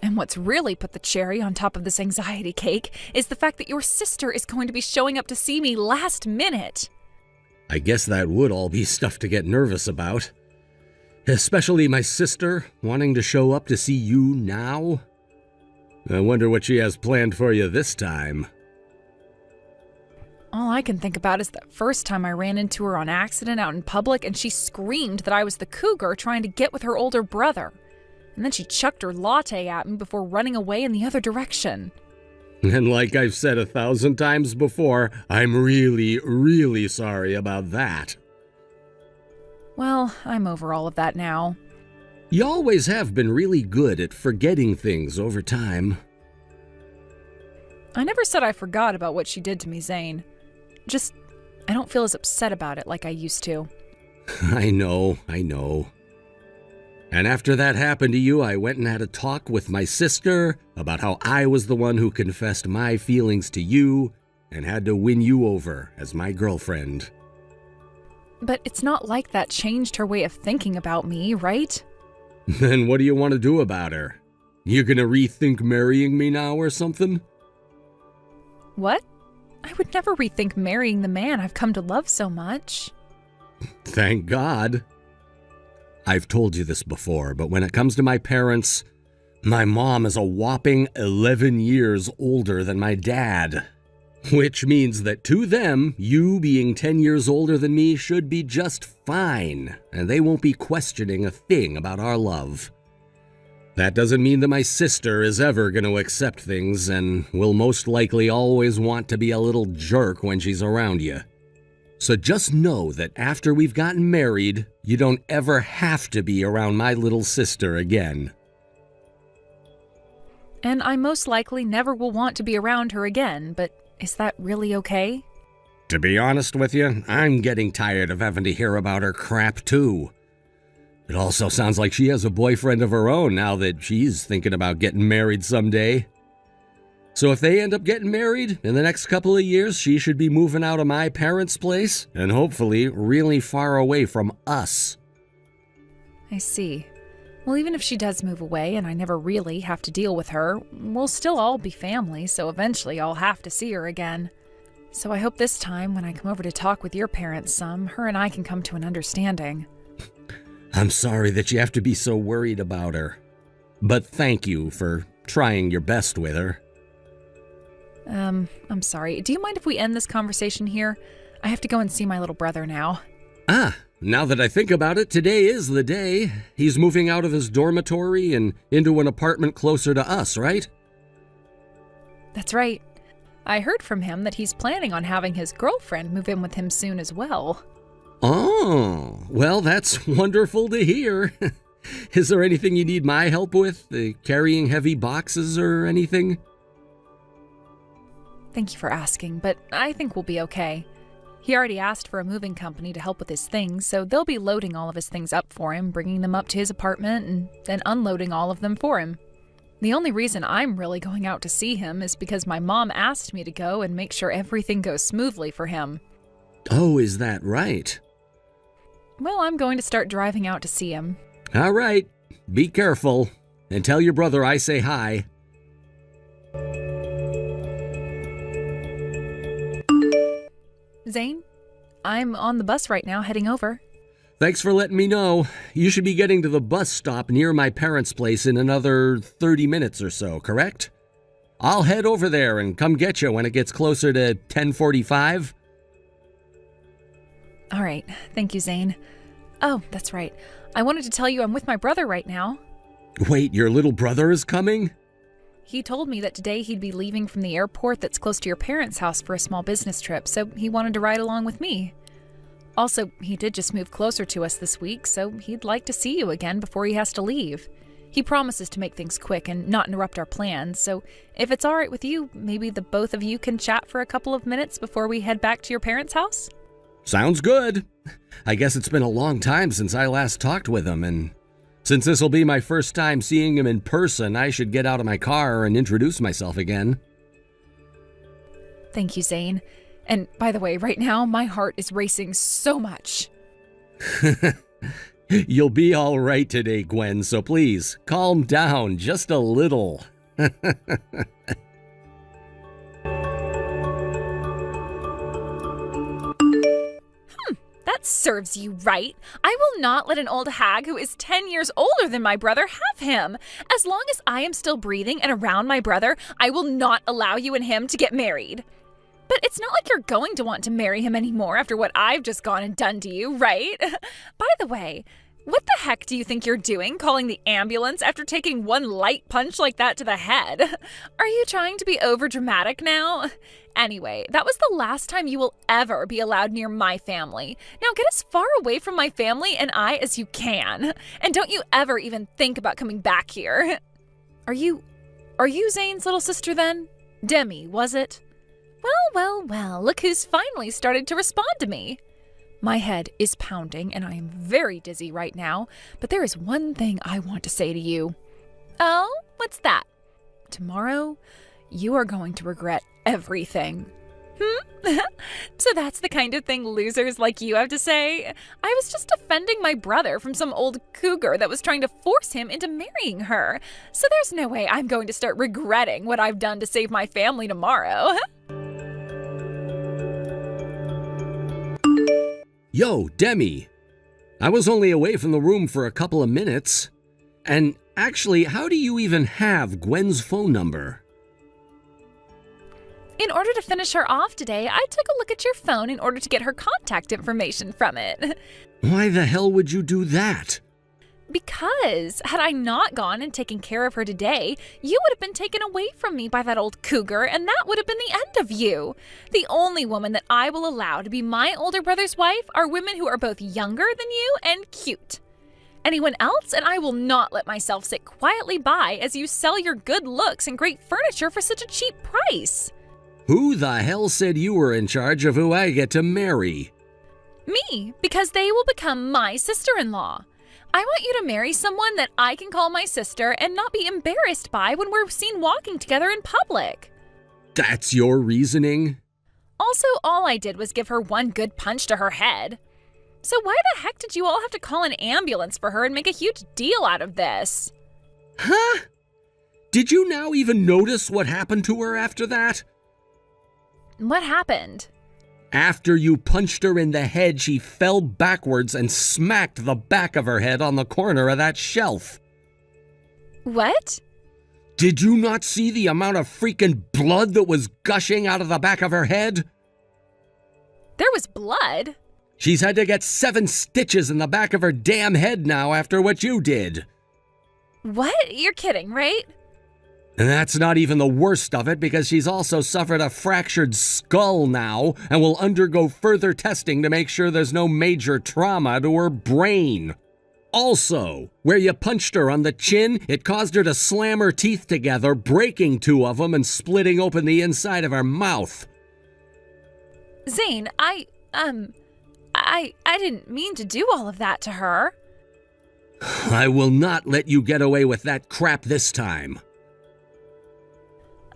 And what's really put the cherry on top of this anxiety cake is the fact that your sister is going to be showing up to see me last minute. I guess that would all be stuff to get nervous about. Especially my sister wanting to show up to see you now. I wonder what she has planned for you this time. All I can think about is that first time I ran into her on accident out in public and she screamed that I was the cougar trying to get with her older brother. And then she chucked her latte at me before running away in the other direction. And like I've said 1,000 times before, I'm really, really sorry about that. Well, I'm over all of that now. You always have been really good at forgetting things over time. I never said I forgot about what she did to me, Zane. Just, I don't feel as upset about it like I used to. I know. And after that happened to you, I went and had a talk with my sister about how I was the one who confessed my feelings to you and had to win you over as my girlfriend. But it's not like that changed her way of thinking about me, right? Then what do you want to do about her? You gonna rethink marrying me now or something? What? I would never rethink marrying the man I've come to love so much. Thank God. I've told you this before, but when it comes to my parents, my mom is a whopping 11 years older than my dad. Which means that to them, you being 10 years older than me should be just fine, and they won't be questioning a thing about our love. That doesn't mean that my sister is ever going to accept things and will most likely always want to be a little jerk when she's around you. So just know that after we've gotten married, you don't ever have to be around my little sister again. And I most likely never will want to be around her again, but is that really okay? To be honest with you, I'm getting tired of having to hear about her crap too. It also sounds like she has a boyfriend of her own now that she's thinking about getting married someday. So if they end up getting married in the next couple of years, she should be moving out of my parents' place and hopefully really far away from us. I see. Well, even if she does move away and I never really have to deal with her, we'll still all be family, so eventually I'll have to see her again. So I hope this time when I come over to talk with your parents some, her and I can come to an understanding. I'm sorry that you have to be so worried about her. But thank you for trying your best with her. I'm sorry. Do you mind if we end this conversation here? I have to go and see my little brother now. Now that I think about it, today is the day. He's moving out of his dormitory and into an apartment closer to us, right? That's right. I heard from him that he's planning on having his girlfriend move in with him soon as well. Oh, well, that's wonderful to hear. Is there anything you need my help with? Carrying heavy boxes or anything? Thank you for asking, but I think we'll be okay. He already asked for a moving company to help with his things, so they'll be loading all of his things up for him, bringing them up to his apartment, and then unloading all of them for him. The only reason I'm really going out to see him is because my mom asked me to go and make sure everything goes smoothly for him. Oh, is that right? Well, I'm going to start driving out to see him. All right. Be careful. And tell your brother I say hi. Zane, I'm on the bus right now heading over. Thanks for letting me know. You should be getting to the bus stop near my parents' place in another 30 minutes or so, correct? I'll head over there and come get you when it gets closer to 10:45. All right. Thank you, Zane. Oh, that's right. I wanted to tell you I'm with my brother right now. Wait, your little brother is coming? He told me that today he'd be leaving from the airport that's close to your parents' house for a small business trip, so he wanted to ride along with me. Also, he did just move closer to us this week, so he'd like to see you again before he has to leave. He promises to make things quick and not interrupt our plans, so if it's all right with you, maybe the both of you can chat for a couple of minutes before we head back to your parents' house? Sounds good. I guess it's been a long time since I last talked with him, and since this will be my first time seeing him in person, I should get out of my car and introduce myself again. Thank you, Zane. And by the way, right now, my heart is racing so much. You'll be all right today, Gwen, so please, calm down just a little. That serves you right. I will not let an old hag who is 10 years older than my brother have him. As long as I am still breathing and around my brother, I will not allow you and him to get married. But it's not like you're going to want to marry him anymore after what I've just gone and done to you, right? By the way, what the heck do you think you're doing calling the ambulance after taking one light punch like that to the head? Are you trying to be overdramatic now? Anyway, that was the last time you will ever be allowed near my family. Now get as far away from my family and I as you can. And don't you ever even think about coming back here. Are you Zane's little sister then? Demi, was it? Well, look who's finally started to respond to me. My head is pounding and I am very dizzy right now, but there is one thing I want to say to you. Oh, what's that? Tomorrow, you are going to regret everything. So that's the kind of thing losers like you have to say? I was just defending my brother from some old cougar that was trying to force him into marrying her. So there's no way I'm going to start regretting what I've done to save my family tomorrow. Yo, Demi. I was only away from the room for a couple of minutes. And actually, how do you even have Gwen's phone number? In order to finish her off today, I took a look at your phone in order to get her contact information from it. Why the hell would you do that? Because had I not gone and taken care of her today, you would have been taken away from me by that old cougar, and that would have been the end of you. The only woman that I will allow to be my older brother's wife are women who are both younger than you and cute. Anyone else, and I will not let myself sit quietly by as you sell your good looks and great furniture for such a cheap price. Who the hell said you were in charge of who I get to marry? Me, because they will become my sister-in-law. I want you to marry someone that I can call my sister and not be embarrassed by when we're seen walking together in public. That's your reasoning? Also, all I did was give her one good punch to her head. So why the heck did you all have to call an ambulance for her and make a huge deal out of this? Huh? Did you now even notice what happened to her after that? What happened? After you punched her in the head, she fell backwards and smacked the back of her head on the corner of that shelf. What? Did you not see the amount of freaking blood that was gushing out of the back of her head? There was blood? She's had to get 7 stitches in the back of her damn head now after what you did. What? You're kidding, right? And that's not even the worst of it, because she's also suffered a fractured skull now and will undergo further testing to make sure there's no major trauma to her brain. Also, where you punched her on the chin, it caused her to slam her teeth together, breaking 2 of them and splitting open the inside of her mouth. Zane, I didn't mean to do all of that to her. I will not let you get away with that crap this time.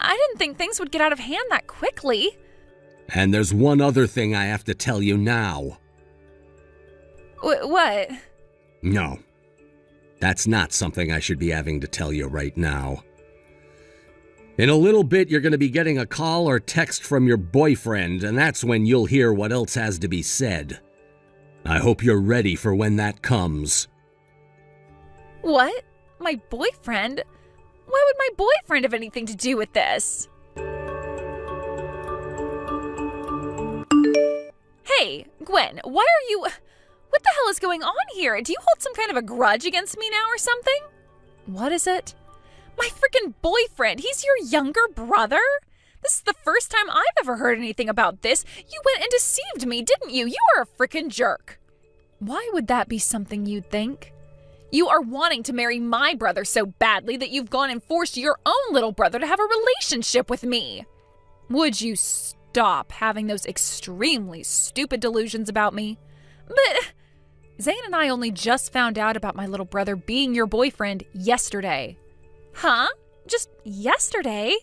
I didn't think things would get out of hand that quickly. And there's one other thing I have to tell you now. What? No, that's not something I should be having to tell you right now. In a little bit, you're going to be getting a call or text from your boyfriend, and that's when you'll hear what else has to be said. I hope you're ready for when that comes. What? My boyfriend? Why would my boyfriend have anything to do with this? Hey, Gwen, why are you... What the hell is going on here? Do you hold some kind of a grudge against me now or something? What is it? My freaking boyfriend, he's your younger brother? This is the first time I've ever heard anything about this. You went and deceived me, didn't you? You are a freaking jerk. Why would that be something you'd think? You are wanting to marry my brother so badly that you've gone and forced your own little brother to have a relationship with me. Would you stop having those extremely stupid delusions about me? But Zane and I only just found out about my little brother being your boyfriend yesterday. Huh? Just yesterday?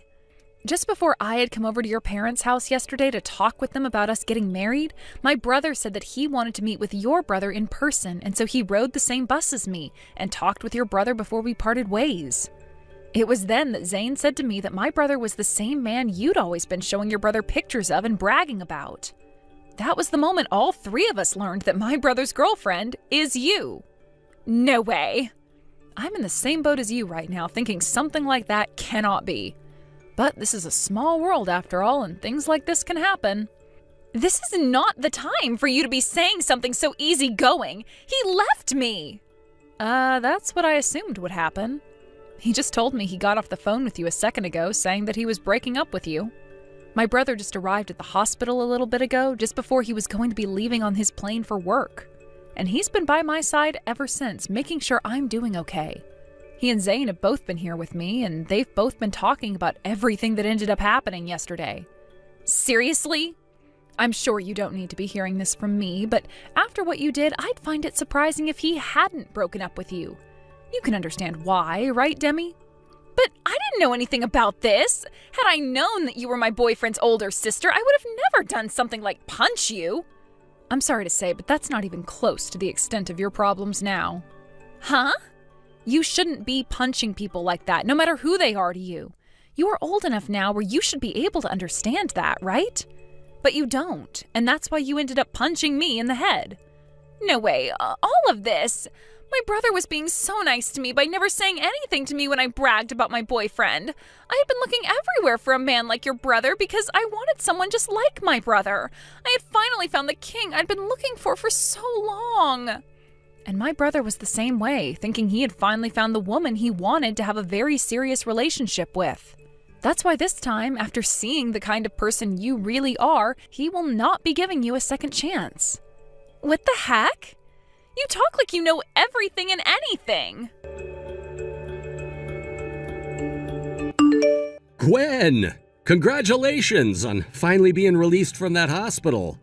Just before I had come over to your parents' house yesterday to talk with them about us getting married, my brother said that he wanted to meet with your brother in person, and so he rode the same bus as me and talked with your brother before we parted ways. It was then that Zane said to me that my brother was the same man you'd always been showing your brother pictures of and bragging about. That was the moment all 3 of us learned that my brother's girlfriend is you. No way. I'm in the same boat as you right now, thinking something like that cannot be. But this is a small world after all, and things like this can happen. This is not the time for you to be saying something so easygoing. He left me. That's what I assumed would happen. He just told me he got off the phone with you a second ago, saying that he was breaking up with you. My brother just arrived at the hospital a little bit ago, just before he was going to be leaving on his plane for work. And he's been by my side ever since, making sure I'm doing okay. He and Zane have both been here with me, and they've both been talking about everything that ended up happening yesterday. Seriously? I'm sure you don't need to be hearing this from me, but after what you did, I'd find it surprising if he hadn't broken up with you. You can understand why, right, Demi? But I didn't know anything about this. Had I known that you were my boyfriend's older sister, I would have never done something like punch you. I'm sorry to say, but that's not even close to the extent of your problems now. Huh? You shouldn't be punching people like that, no matter who they are to you. You are old enough now where you should be able to understand that, right? But you don't, and that's why you ended up punching me in the head. No way, all of this. My brother was being so nice to me by never saying anything to me when I bragged about my boyfriend. I had been looking everywhere for a man like your brother because I wanted someone just like my brother. I had finally found the king I'd been looking for so long. And my brother was the same way, thinking he had finally found the woman he wanted to have a very serious relationship with. That's why this time, after seeing the kind of person you really are, he will not be giving you a second chance. What the heck? You talk like you know everything and anything. Gwen! Congratulations on finally being released from that hospital.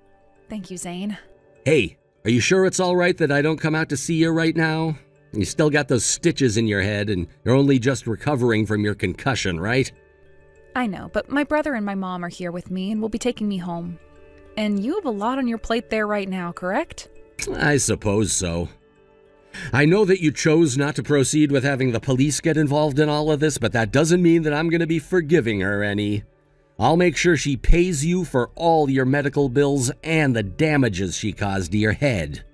Thank you, Zane. Hey, are you sure it's all right that I don't come out to see you right now? You still got those stitches in your head and you're only just recovering from your concussion, right? I know, but my brother and my mom are here with me and will be taking me home. And you have a lot on your plate there right now, correct? I suppose so. I know that you chose not to proceed with having the police get involved in all of this, but that doesn't mean that I'm going to be forgiving her any. I'll make sure she pays you for all your medical bills and the damages she caused to your head.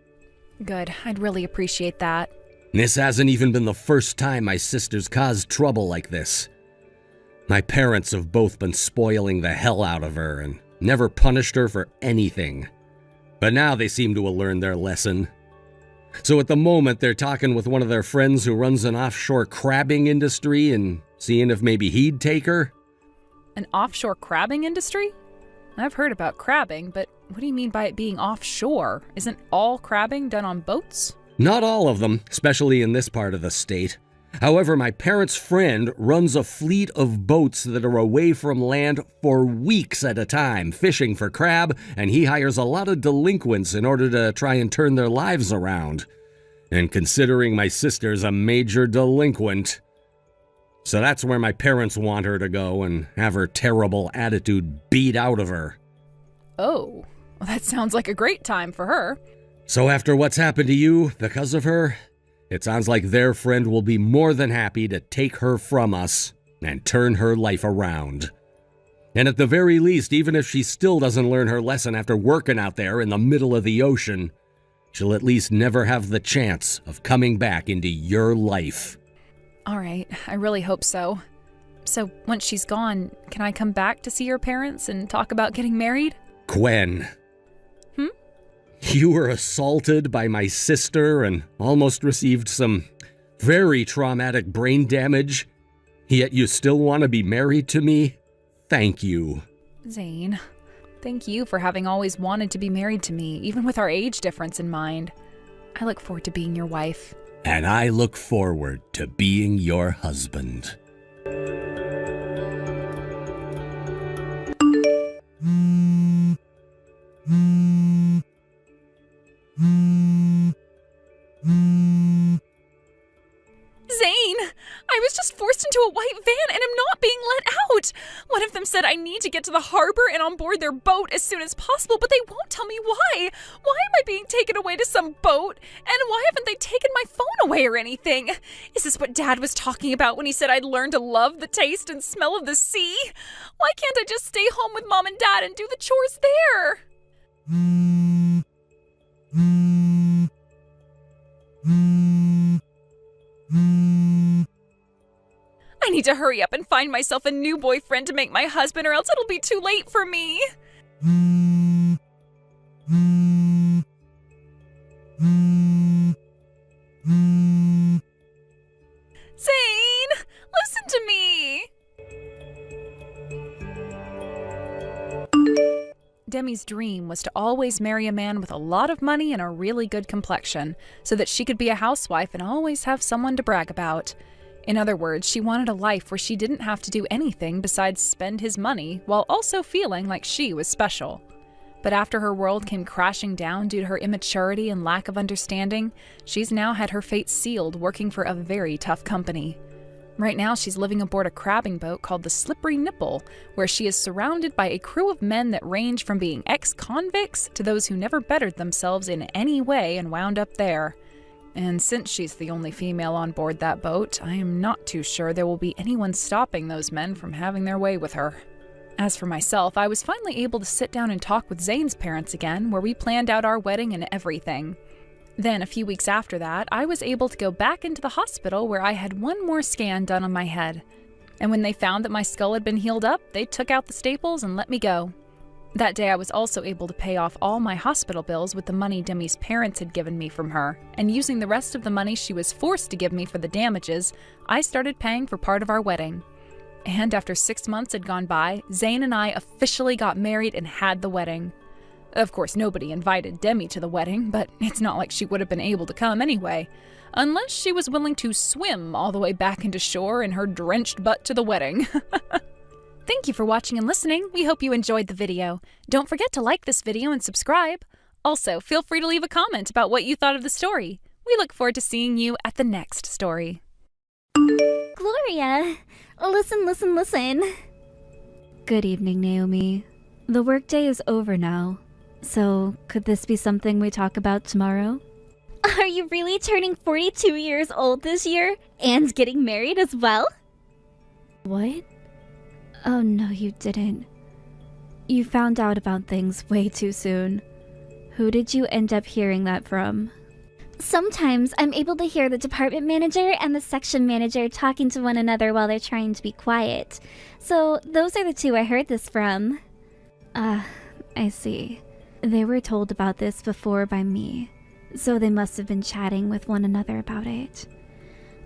Good. I'd really appreciate that. This hasn't even been the first time my sister's caused trouble like this. My parents have both been spoiling the hell out of her and never punished her for anything. But now they seem to have learned their lesson. So at the moment, they're talking with one of their friends who runs an offshore crabbing industry and seeing if maybe he'd take her. An offshore crabbing industry? I've heard about crabbing, but what do you mean by it being offshore? Isn't all crabbing done on boats? Not all of them, especially in this part of the state. However, my parents' friend runs a fleet of boats that are away from land for weeks at a time, fishing for crab, and he hires a lot of delinquents in order to try and turn their lives around. And considering my sister's a major delinquent, so that's where my parents want her to go and have her terrible attitude beat out of her. Oh, well, that sounds like a great time for her. So after what's happened to you because of her, it sounds like their friend will be more than happy to take her from us and turn her life around. And at the very least, even if she still doesn't learn her lesson after working out there in the middle of the ocean, she'll at least never have the chance of coming back into your life. All right, I really hope so. So once she's gone, can I come back to see your parents and talk about getting married? Gwen. You were assaulted by my sister and almost received some very traumatic brain damage, yet you still want to be married to me? Thank you. Zane, thank you for having always wanted to be married to me, even with our age difference in mind. I look forward to being your wife. And I look forward to being your husband. Zane, I was just forced into a white van and am not being let out. One of them said I need to get to the harbor and on board their boat as soon as possible, but they won't tell me why. Why am I being taken away to some boat? And why haven't they taken my phone away or anything? Is this what Dad was talking about when he said I'd learn to love the taste and smell of the sea? Why can't I just stay home with Mom and Dad and do the chores there? I need to hurry up and find myself a new boyfriend to make my husband, or else it'll be too late for me. Zane, listen to me. Demi's dream was to always marry a man with a lot of money and a really good complexion, so that she could be a housewife and always have someone to brag about. In other words, she wanted a life where she didn't have to do anything besides spend his money while also feeling like she was special. But after her world came crashing down due to her immaturity and lack of understanding, she's now had her fate sealed working for a very tough company. Right now, she's living aboard a crabbing boat called the Slippery Nipple, where she is surrounded by a crew of men that range from being ex-convicts to those who never bettered themselves in any way and wound up there. And since she's the only female on board that boat, I am not too sure there will be anyone stopping those men from having their way with her. As for myself, I was finally able to sit down and talk with Zane's parents again, where we planned out our wedding and everything. Then, a few weeks after that, I was able to go back into the hospital where I had one more scan done on my head. And when they found that my skull had been healed up, they took out the staples and let me go. That day, I was also able to pay off all my hospital bills with the money Demi's parents had given me from her, and using the rest of the money she was forced to give me for the damages, I started paying for part of our wedding. And after 6 months had gone by, Zane and I officially got married and had the wedding. Of course, nobody invited Demi to the wedding, but it's not like she would have been able to come anyway, unless she was willing to swim all the way back into shore in her drenched butt to the wedding. Thank you for watching and listening. We hope you enjoyed the video. Don't forget to like this video and subscribe. Also, feel free to leave a comment about what you thought of the story. We look forward to seeing you at the next story. Gloria! Listen. Good evening, Naomi. The workday is over now, so could this be something we talk about tomorrow? Are you really turning 42 years old this year? And getting married as well? What? Oh no, you didn't. You found out about things way too soon. Who did you end up hearing that from? Sometimes I'm able to hear the department manager and the section manager talking to one another while they're trying to be quiet. So those are the two I heard this from. I see. They were told about this before by me, so they must have been chatting with one another about it.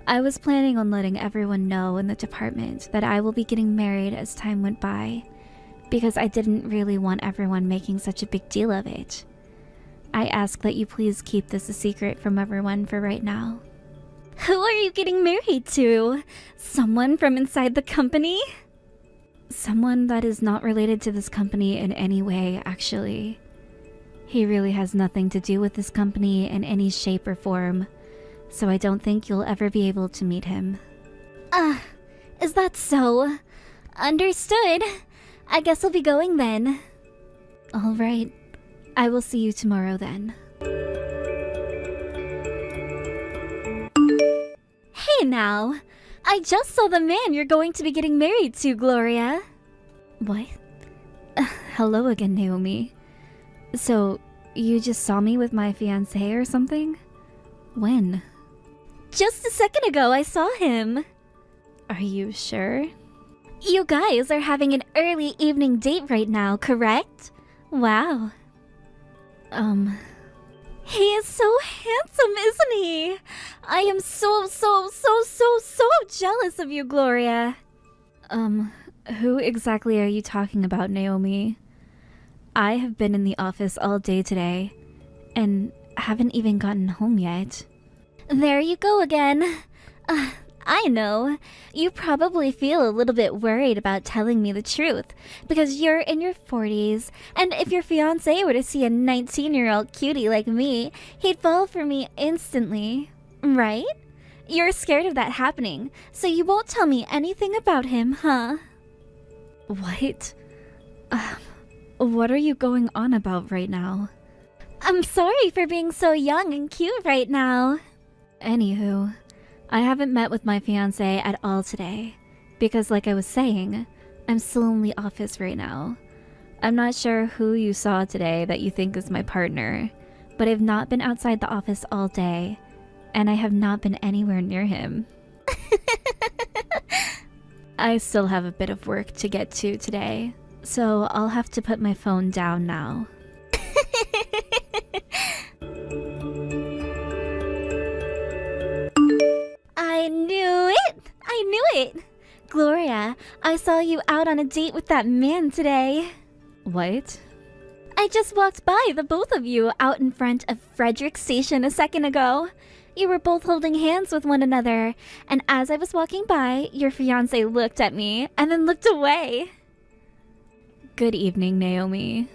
I was planning on letting everyone know in the department that I will be getting married as time went by, because I didn't really want everyone making such a big deal of it. I ask that you please keep this a secret from everyone for right now. Who are you getting married to? Someone from inside the company? Someone that is not related to this company in any way, actually. He really has nothing to do with this company in any shape or form, so I don't think you'll ever be able to meet him. Is that so? Understood. I guess I'll be going then. All right. I will see you tomorrow then. Hey now! I just saw the man you're going to be getting married to, Gloria. What? Hello again, Naomi. So, you just saw me with my fiancé or something? When? Just a second ago, I saw him. Are you sure? You guys are having an early evening date right now, correct? Wow. He is so handsome, isn't he? I am so jealous of you, Gloria. Who exactly are you talking about, Naomi? I have been in the office all day today, and haven't even gotten home yet. There you go again. I know. You probably feel a little bit worried about telling me the truth, because you're in your 40s, and if your fiancé were to see a 19-year-old cutie like me, he'd fall for me instantly, right? You're scared of that happening, so you won't tell me anything about him, huh? What? What are you going on about right now? I'm sorry for being so young and cute right now. Anywho, I haven't met with my fiancé at all today, because like I was saying, I'm still in the office right now. I'm not sure who you saw today that you think is my partner, but I've not been outside the office all day, and I have not been anywhere near him. I still have a bit of work to get to today, so I'll have to put my phone down now. I knew it! Gloria, I saw you out on a date with that man today. What? I just walked by the both of you out in front of Frederick Station a second ago. You were both holding hands with one another, and as I was walking by, your fiancé looked at me and then looked away. Good evening, Naomi.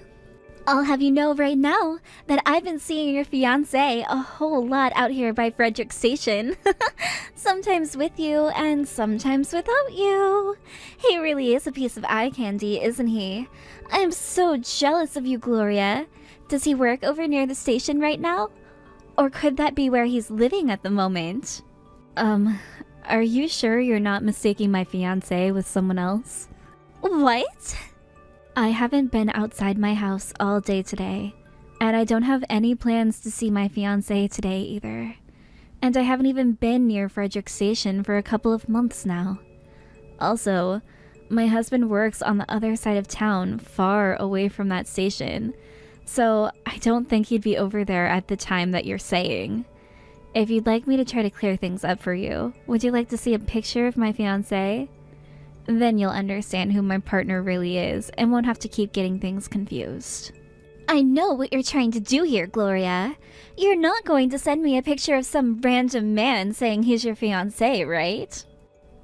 I'll have you know right now that I've been seeing your fiancé a whole lot out here by Frederick Station. Sometimes with you and sometimes without you. He really is a piece of eye candy, isn't he? I'm so jealous of you, Gloria. Does he work over near the station right now? Or could that be where he's living at the moment? Are you sure you're not mistaking my fiancé with someone else? What? I haven't been outside my house all day today, and I don't have any plans to see my fiancé today either. And I haven't even been near Frederick Station for a couple of months now. Also, my husband works on the other side of town, far away from that station, so I don't think he'd be over there at the time that you're saying. If you'd like me to try to clear things up for you, would you like to see a picture of my fiancé? Then you'll understand who my partner really is and won't have to keep getting things confused. I know what you're trying to do here, Gloria. You're not going to send me a picture of some random man saying he's your fiancé, right?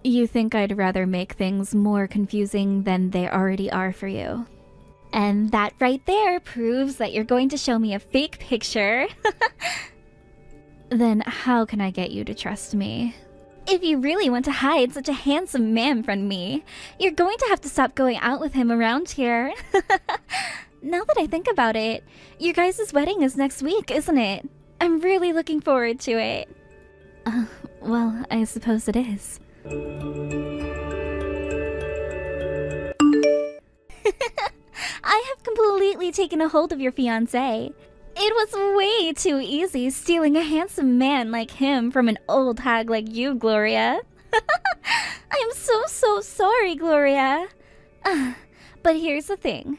You think I'd rather make things more confusing than they already are for you. And that right there proves that you're going to show me a fake picture. Then how can I get you to trust me? If you really want to hide such a handsome man from me, you're going to have to stop going out with him around here. Now that I think about it, your guys' wedding is next week, isn't it? I'm really looking forward to it. Well, I suppose it is. I have completely taken a hold of your fiancé. It was way too easy stealing a handsome man like him from an old hag like you, Gloria. I'm so sorry, Gloria. But here's the thing.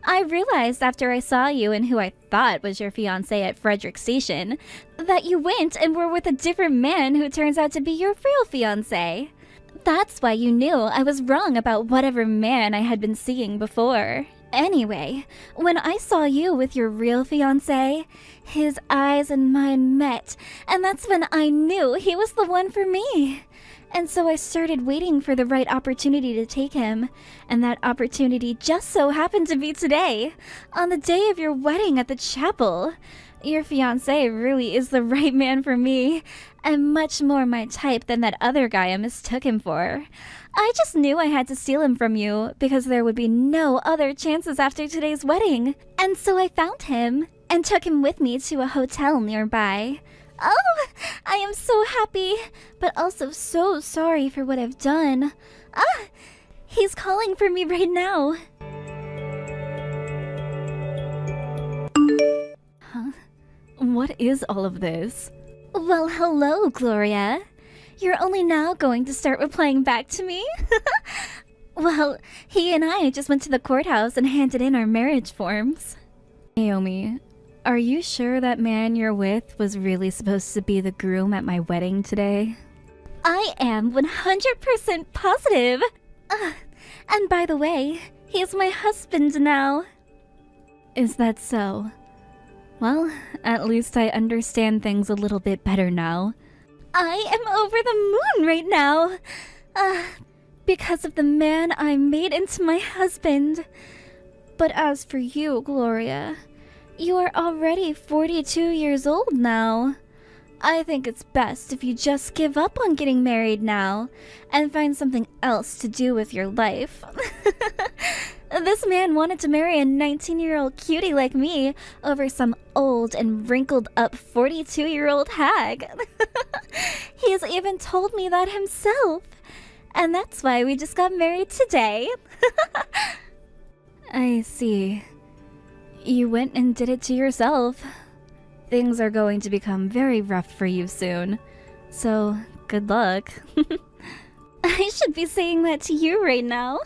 I realized after I saw you and who I thought was your fiancé at Frederick Station that you went and were with a different man who turns out to be your real fiancé. That's why you knew I was wrong about whatever man I had been seeing before. Anyway, when I saw you with your real fiancé, his eyes and mine met, and that's when I knew he was the one for me. And so I started waiting for the right opportunity to take him, and that opportunity just so happened to be today, on the day of your wedding at the chapel. Your fiancé really is the right man for me, and much more my type than that other guy I mistook him for. I just knew I had to steal him from you because there would be no other chances after today's wedding. And so I found him and took him with me to a hotel nearby. Oh, I am so happy, but also so sorry for what I've done. He's calling for me right now. Huh? What is all of this? Well, hello, Gloria. You're only now going to start replying back to me? Well, he and I just went to the courthouse and handed in our marriage forms. Naomi, are you sure that man you're with was really supposed to be the groom at my wedding today? I am 100% positive. And by the way, he's my husband now. Is that so? Well, at least I understand things a little bit better now. I am over the moon right now. Because of the man I made into my husband. But as for you, Gloria, you are already 42 years old now. I think it's best if you just give up on getting married now and find something else to do with your life. This man wanted to marry a 19-year-old cutie like me over some old and wrinkled up 42-year-old hag. He's even told me that himself. And that's why we just got married today. I see. You went and did it to yourself. Things are going to become very rough for you soon. So, good luck. I should be saying that to you right now.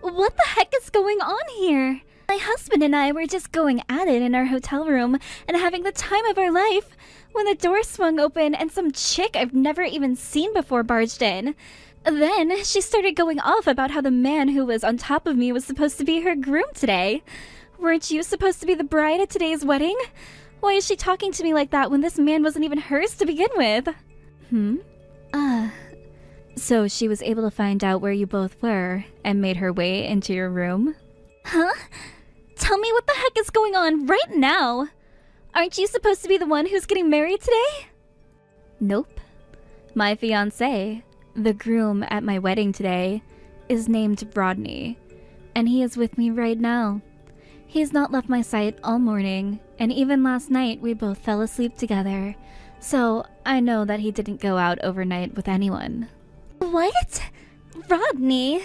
What the heck is going on here? My husband and I were just going at it in our hotel room and having the time of our life when the door swung open and some chick I've never even seen before barged in. Then she started going off about how the man who was on top of me was supposed to be her groom today. Weren't you supposed to be the bride at today's wedding? Why is she talking to me like that when this man wasn't even hers to begin with? So she was able to find out where you both were and made her way into your room? Huh? Tell me what the heck is going on right now! Aren't you supposed to be the one who's getting married today? Nope. My fiancé, the groom at my wedding today, is named Rodney, and he is with me right now. He's not left my sight all morning, and even last night we both fell asleep together, so I know that he didn't go out overnight with anyone. What? Rodney?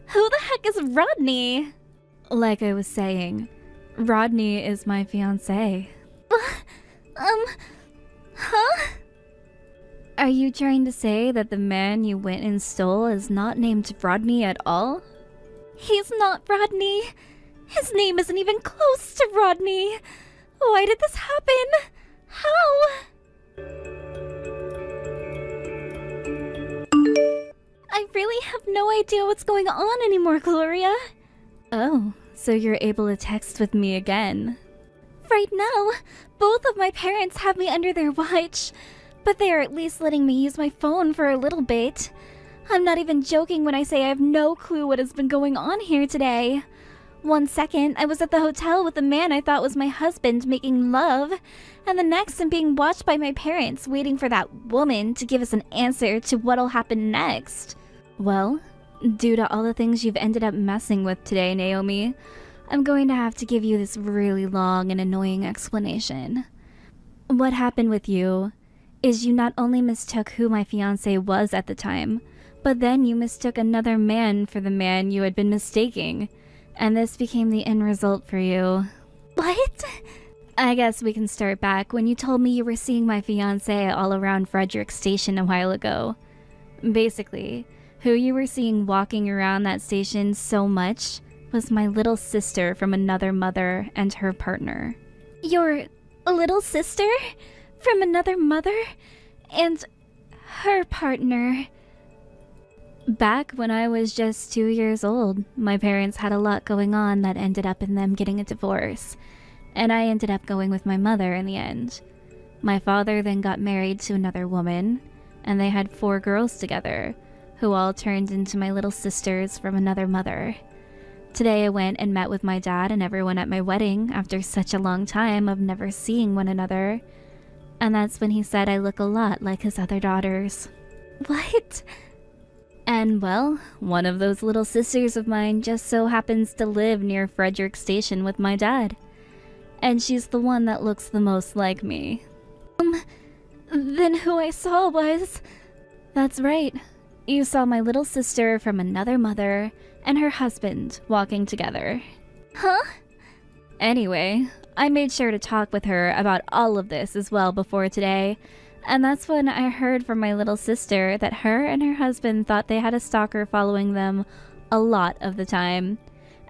Who the heck is Rodney? Like I was saying, Rodney is my fiancé. Huh? Are you trying to say that the man you went and stole is not named Rodney at all? He's not Rodney. His name isn't even close to Rodney. Why did this happen? How? I really have no idea what's going on anymore, Gloria. Oh, so you're able to text with me again. Right now, both of my parents have me under their watch, but they are at least letting me use my phone for a little bit. I'm not even joking when I say I have no clue what has been going on here today. 1 second, I was at the hotel with a man I thought was my husband making love, and the next I'm being watched by my parents waiting for that woman to give us an answer to what'll happen next. Well, due to all the things you've ended up messing with today, Naomi, I'm going to have to give you this really long and annoying explanation. What happened with you is you not only mistook who my fiancé was at the time, but then you mistook another man for the man you had been mistaking, and this became the end result for you. What? I guess we can start back when you told me you were seeing my fiancé all around Frederick Station a while ago. Basically, who you were seeing walking around that station so much was my little sister from another mother and her partner. Your little sister? From another mother? And her partner? Back when I was just 2 years old, my parents had a lot going on that ended up in them getting a divorce, and I ended up going with my mother in the end. My father then got married to another woman, and they had 4 girls together, who all turned into my little sisters from another mother. Today I went and met with my dad and everyone at my wedding after such a long time of never seeing one another, and that's when he said I look a lot like his other daughters. What? And well, one of those little sisters of mine just so happens to live near Frederick Station with my dad, and she's the one that looks the most like me. Then who I saw was... That's right. You saw my little sister from another mother and her husband walking together. Huh? Anyway, I made sure to talk with her about all of this as well before today, and that's when I heard from my little sister that her and her husband thought they had a stalker following them a lot of the time,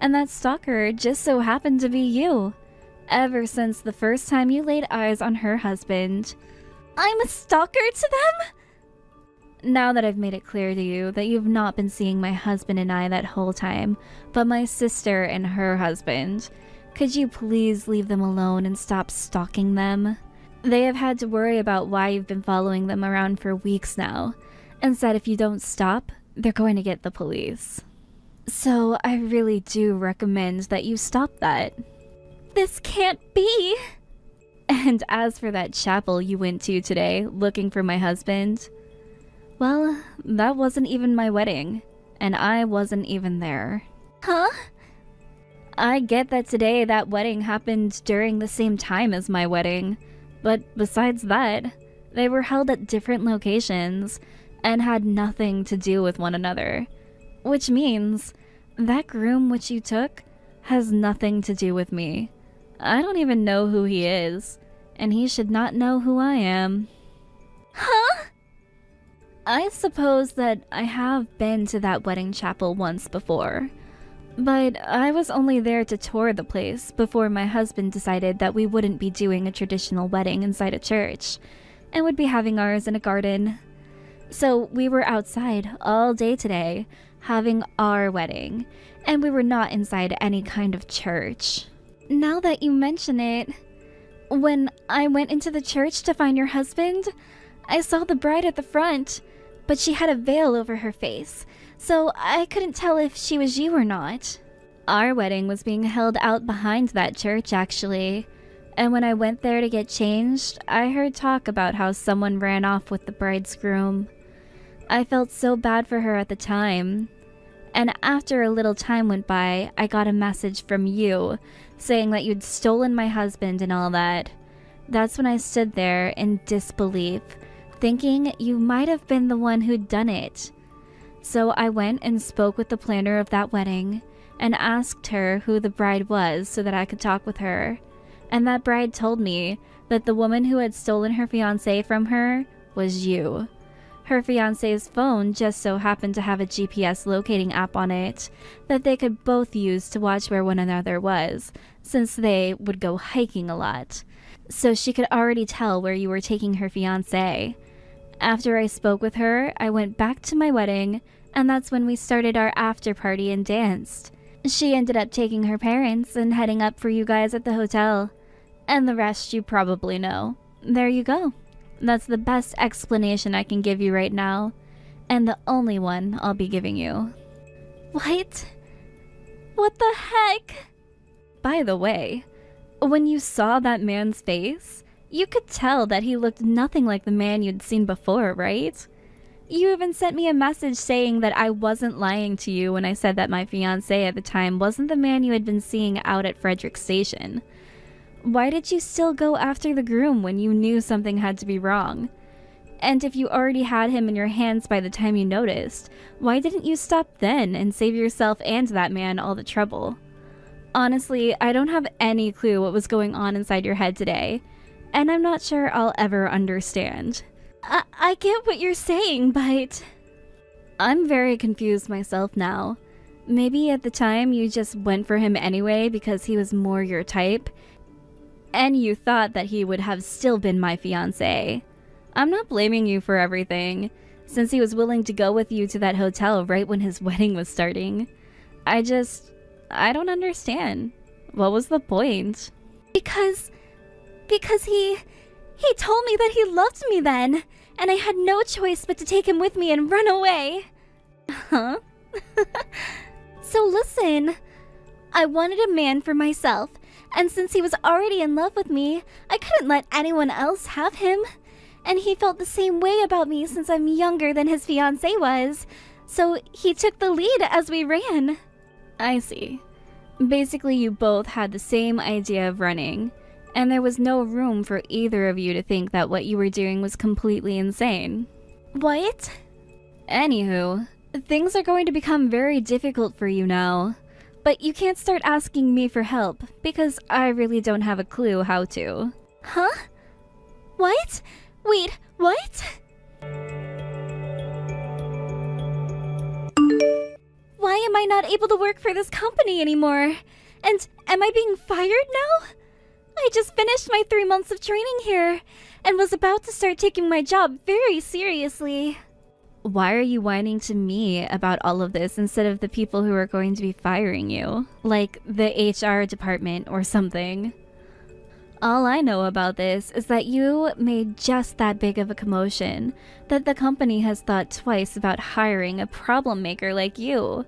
and that stalker just so happened to be you, ever since the first time you laid eyes on her husband. I'm a stalker to them? Now that I've made it clear to you that you've not been seeing my husband and I that whole time, but my sister and her husband, could you please leave them alone and stop stalking them? They have had to worry about why you've been following them around for weeks now, and said if you don't stop, they're going to get the police. So I really do recommend that you stop that. This can't be! And as for that chapel you went to today, looking for my husband, well, that wasn't even my wedding, and I wasn't even there. Huh? I get that today that wedding happened during the same time as my wedding, but besides that, they were held at different locations and had nothing to do with one another. Which means that groom which you took has nothing to do with me. I don't even know who he is, and he should not know who I am. Huh? I suppose that I have been to that wedding chapel once before, but I was only there to tour the place before my husband decided that we wouldn't be doing a traditional wedding inside a church, and would be having ours in a garden. So we were outside all day today, having our wedding, and we were not inside any kind of church. Now that you mention it, when I went into the church to find your husband, I saw the bride at the front, but she had a veil over her face, so I couldn't tell if she was you or not. Our wedding was being held out behind that church, actually. And when I went there to get changed, I heard talk about how someone ran off with the bride's groom. I felt so bad for her at the time. And after a little time went by, I got a message from you saying that you'd stolen my husband and all that. That's when I stood there in disbelief, thinking you might have been the one who'd done it. So I went and spoke with the planner of that wedding and asked her who the bride was so that I could talk with her. And that bride told me that the woman who had stolen her fiancé from her was you. Her fiancé's phone just so happened to have a GPS locating app on it that they could both use to watch where one another was, since they would go hiking a lot. So she could already tell where you were taking her fiancé. After I spoke with her, I went back to my wedding, and that's when we started our after party and danced. She ended up taking her parents and heading up for you guys at the hotel. And the rest you probably know. There you go. That's the best explanation I can give you right now, and the only one I'll be giving you. What? What the heck? By the way, when you saw that man's face, you could tell that he looked nothing like the man you'd seen before, right? You even sent me a message saying that I wasn't lying to you when I said that my fiancé at the time wasn't the man you had been seeing out at Frederick Station. Why did you still go after the groom when you knew something had to be wrong? And if you already had him in your hands by the time you noticed, why didn't you stop then and save yourself and that man all the trouble? Honestly, I don't have any clue what was going on inside your head today, and I'm not sure I'll ever understand. I get what you're saying, but... I'm very confused myself now. Maybe at the time you just went for him anyway because he was more your type, and you thought that he would have still been my fiancé. I'm not blaming you for everything, since he was willing to go with you to that hotel right when his wedding was starting. I don't understand. What was the point? Because he told me that he loved me then, and I had no choice but to take him with me and run away. Huh? So listen, I wanted a man for myself, and since he was already in love with me, I couldn't let anyone else have him. And he felt the same way about me since I'm younger than his fiancé was, so he took the lead as we ran. I see. Basically, you both had the same idea of running, and there was no room for either of you to think that what you were doing was completely insane. What? Anywho, things are going to become very difficult for you now. But you can't start asking me for help, because I really don't have a clue how to. Huh? What? Wait, what? Why am I not able to work for this company anymore? And am I being fired now? I just finished my 3 months of training here, and was about to start taking my job very seriously. Why are you whining to me about all of this instead of the people who are going to be firing you? Like the HR department or something. All I know about this is that you made just that big of a commotion that the company has thought twice about hiring a problem maker like you,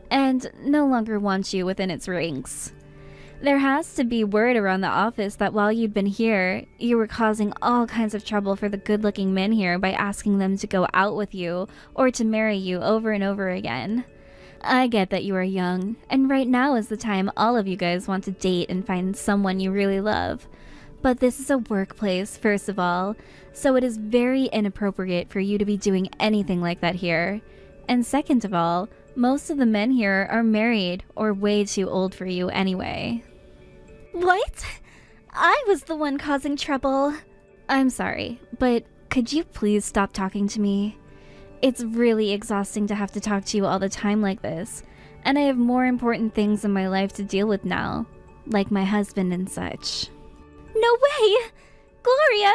and no longer wants you within its ranks. There has to be word around the office that while you'd been here, you were causing all kinds of trouble for the good-looking men here by asking them to go out with you or to marry you over and over again. I get that you are young, and right now is the time all of you guys want to date and find someone you really love. But this is a workplace, first of all, so it is very inappropriate for you to be doing anything like that here. And second of all, most of the men here are married or way too old for you anyway. What? I was the one causing trouble. I'm sorry, but could you please stop talking to me? It's really exhausting to have to talk to you all the time like this, and I have more important things in my life to deal with now, like my husband and such. No way! Gloria!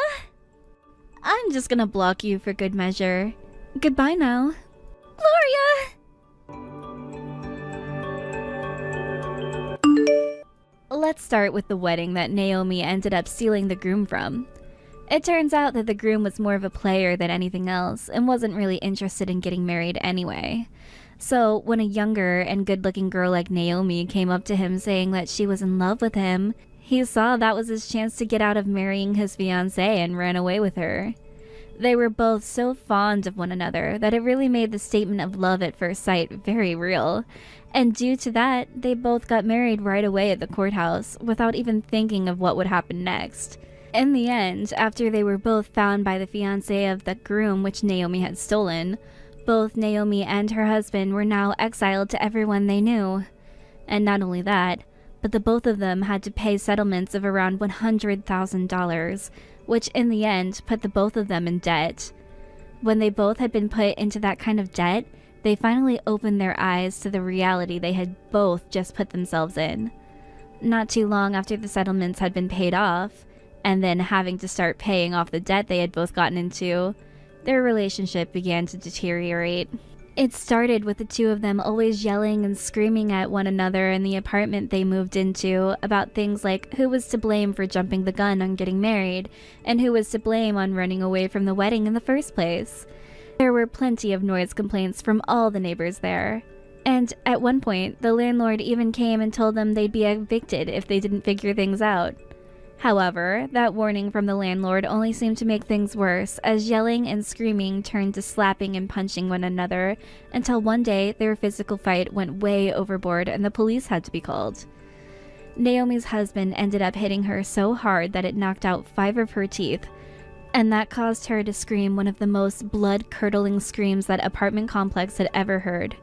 I'm just gonna block you for good measure. Goodbye now. Gloria! Let's start with the wedding that Naomi ended up stealing the groom from. It turns out that the groom was more of a player than anything else and wasn't really interested in getting married anyway. So when a younger and good-looking girl like Naomi came up to him saying that she was in love with him, he saw that was his chance to get out of marrying his fiancée and ran away with her. They were both so fond of one another that it really made the statement of love at first sight very real. And due to that, they both got married right away at the courthouse without even thinking of what would happen next. In the end, after they were both found by the fiancé of the groom which Naomi had stolen, both Naomi and her husband were now exiled to everyone they knew. And not only that, but the both of them had to pay settlements of around $100,000, which in the end put the both of them in debt. When they both had been put into that kind of debt, they finally opened their eyes to the reality they had both just put themselves in. Not too long after the settlements had been paid off, and then having to start paying off the debt they had both gotten into, their relationship began to deteriorate. It started with the two of them always yelling and screaming at one another in the apartment they moved into about things like who was to blame for jumping the gun on getting married, and who was to blame on running away from the wedding in the first place. There were plenty of noise complaints from all the neighbors there. And at one point, the landlord even came and told them they'd be evicted if they didn't figure things out. However, that warning from the landlord only seemed to make things worse, as yelling and screaming turned to slapping and punching one another, until one day their physical fight went way overboard and the police had to be called. Naomi's husband ended up hitting her so hard that it knocked out 5 of her teeth, and that caused her to scream one of the most blood-curdling screams that apartment complex had ever heard.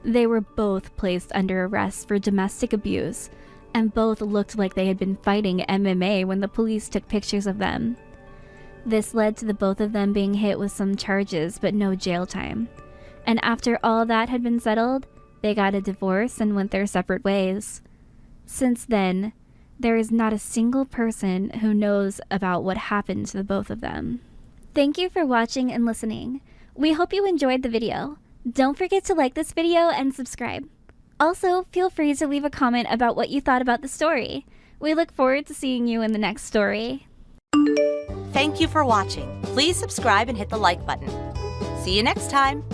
They were both placed under arrest for domestic abuse, and both looked like they had been fighting MMA when the police took pictures of them. This led to the both of them being hit with some charges but no jail time. And after all that had been settled, they got a divorce and went their separate ways. Since then, there is not a single person who knows about what happened to the both of them. Thank you for watching and listening. We hope you enjoyed the video. Don't forget to like this video and subscribe. Also, feel free to leave a comment about what you thought about the story. We look forward to seeing you in the next story. Thank you for watching. Please subscribe and hit the like button. See you next time.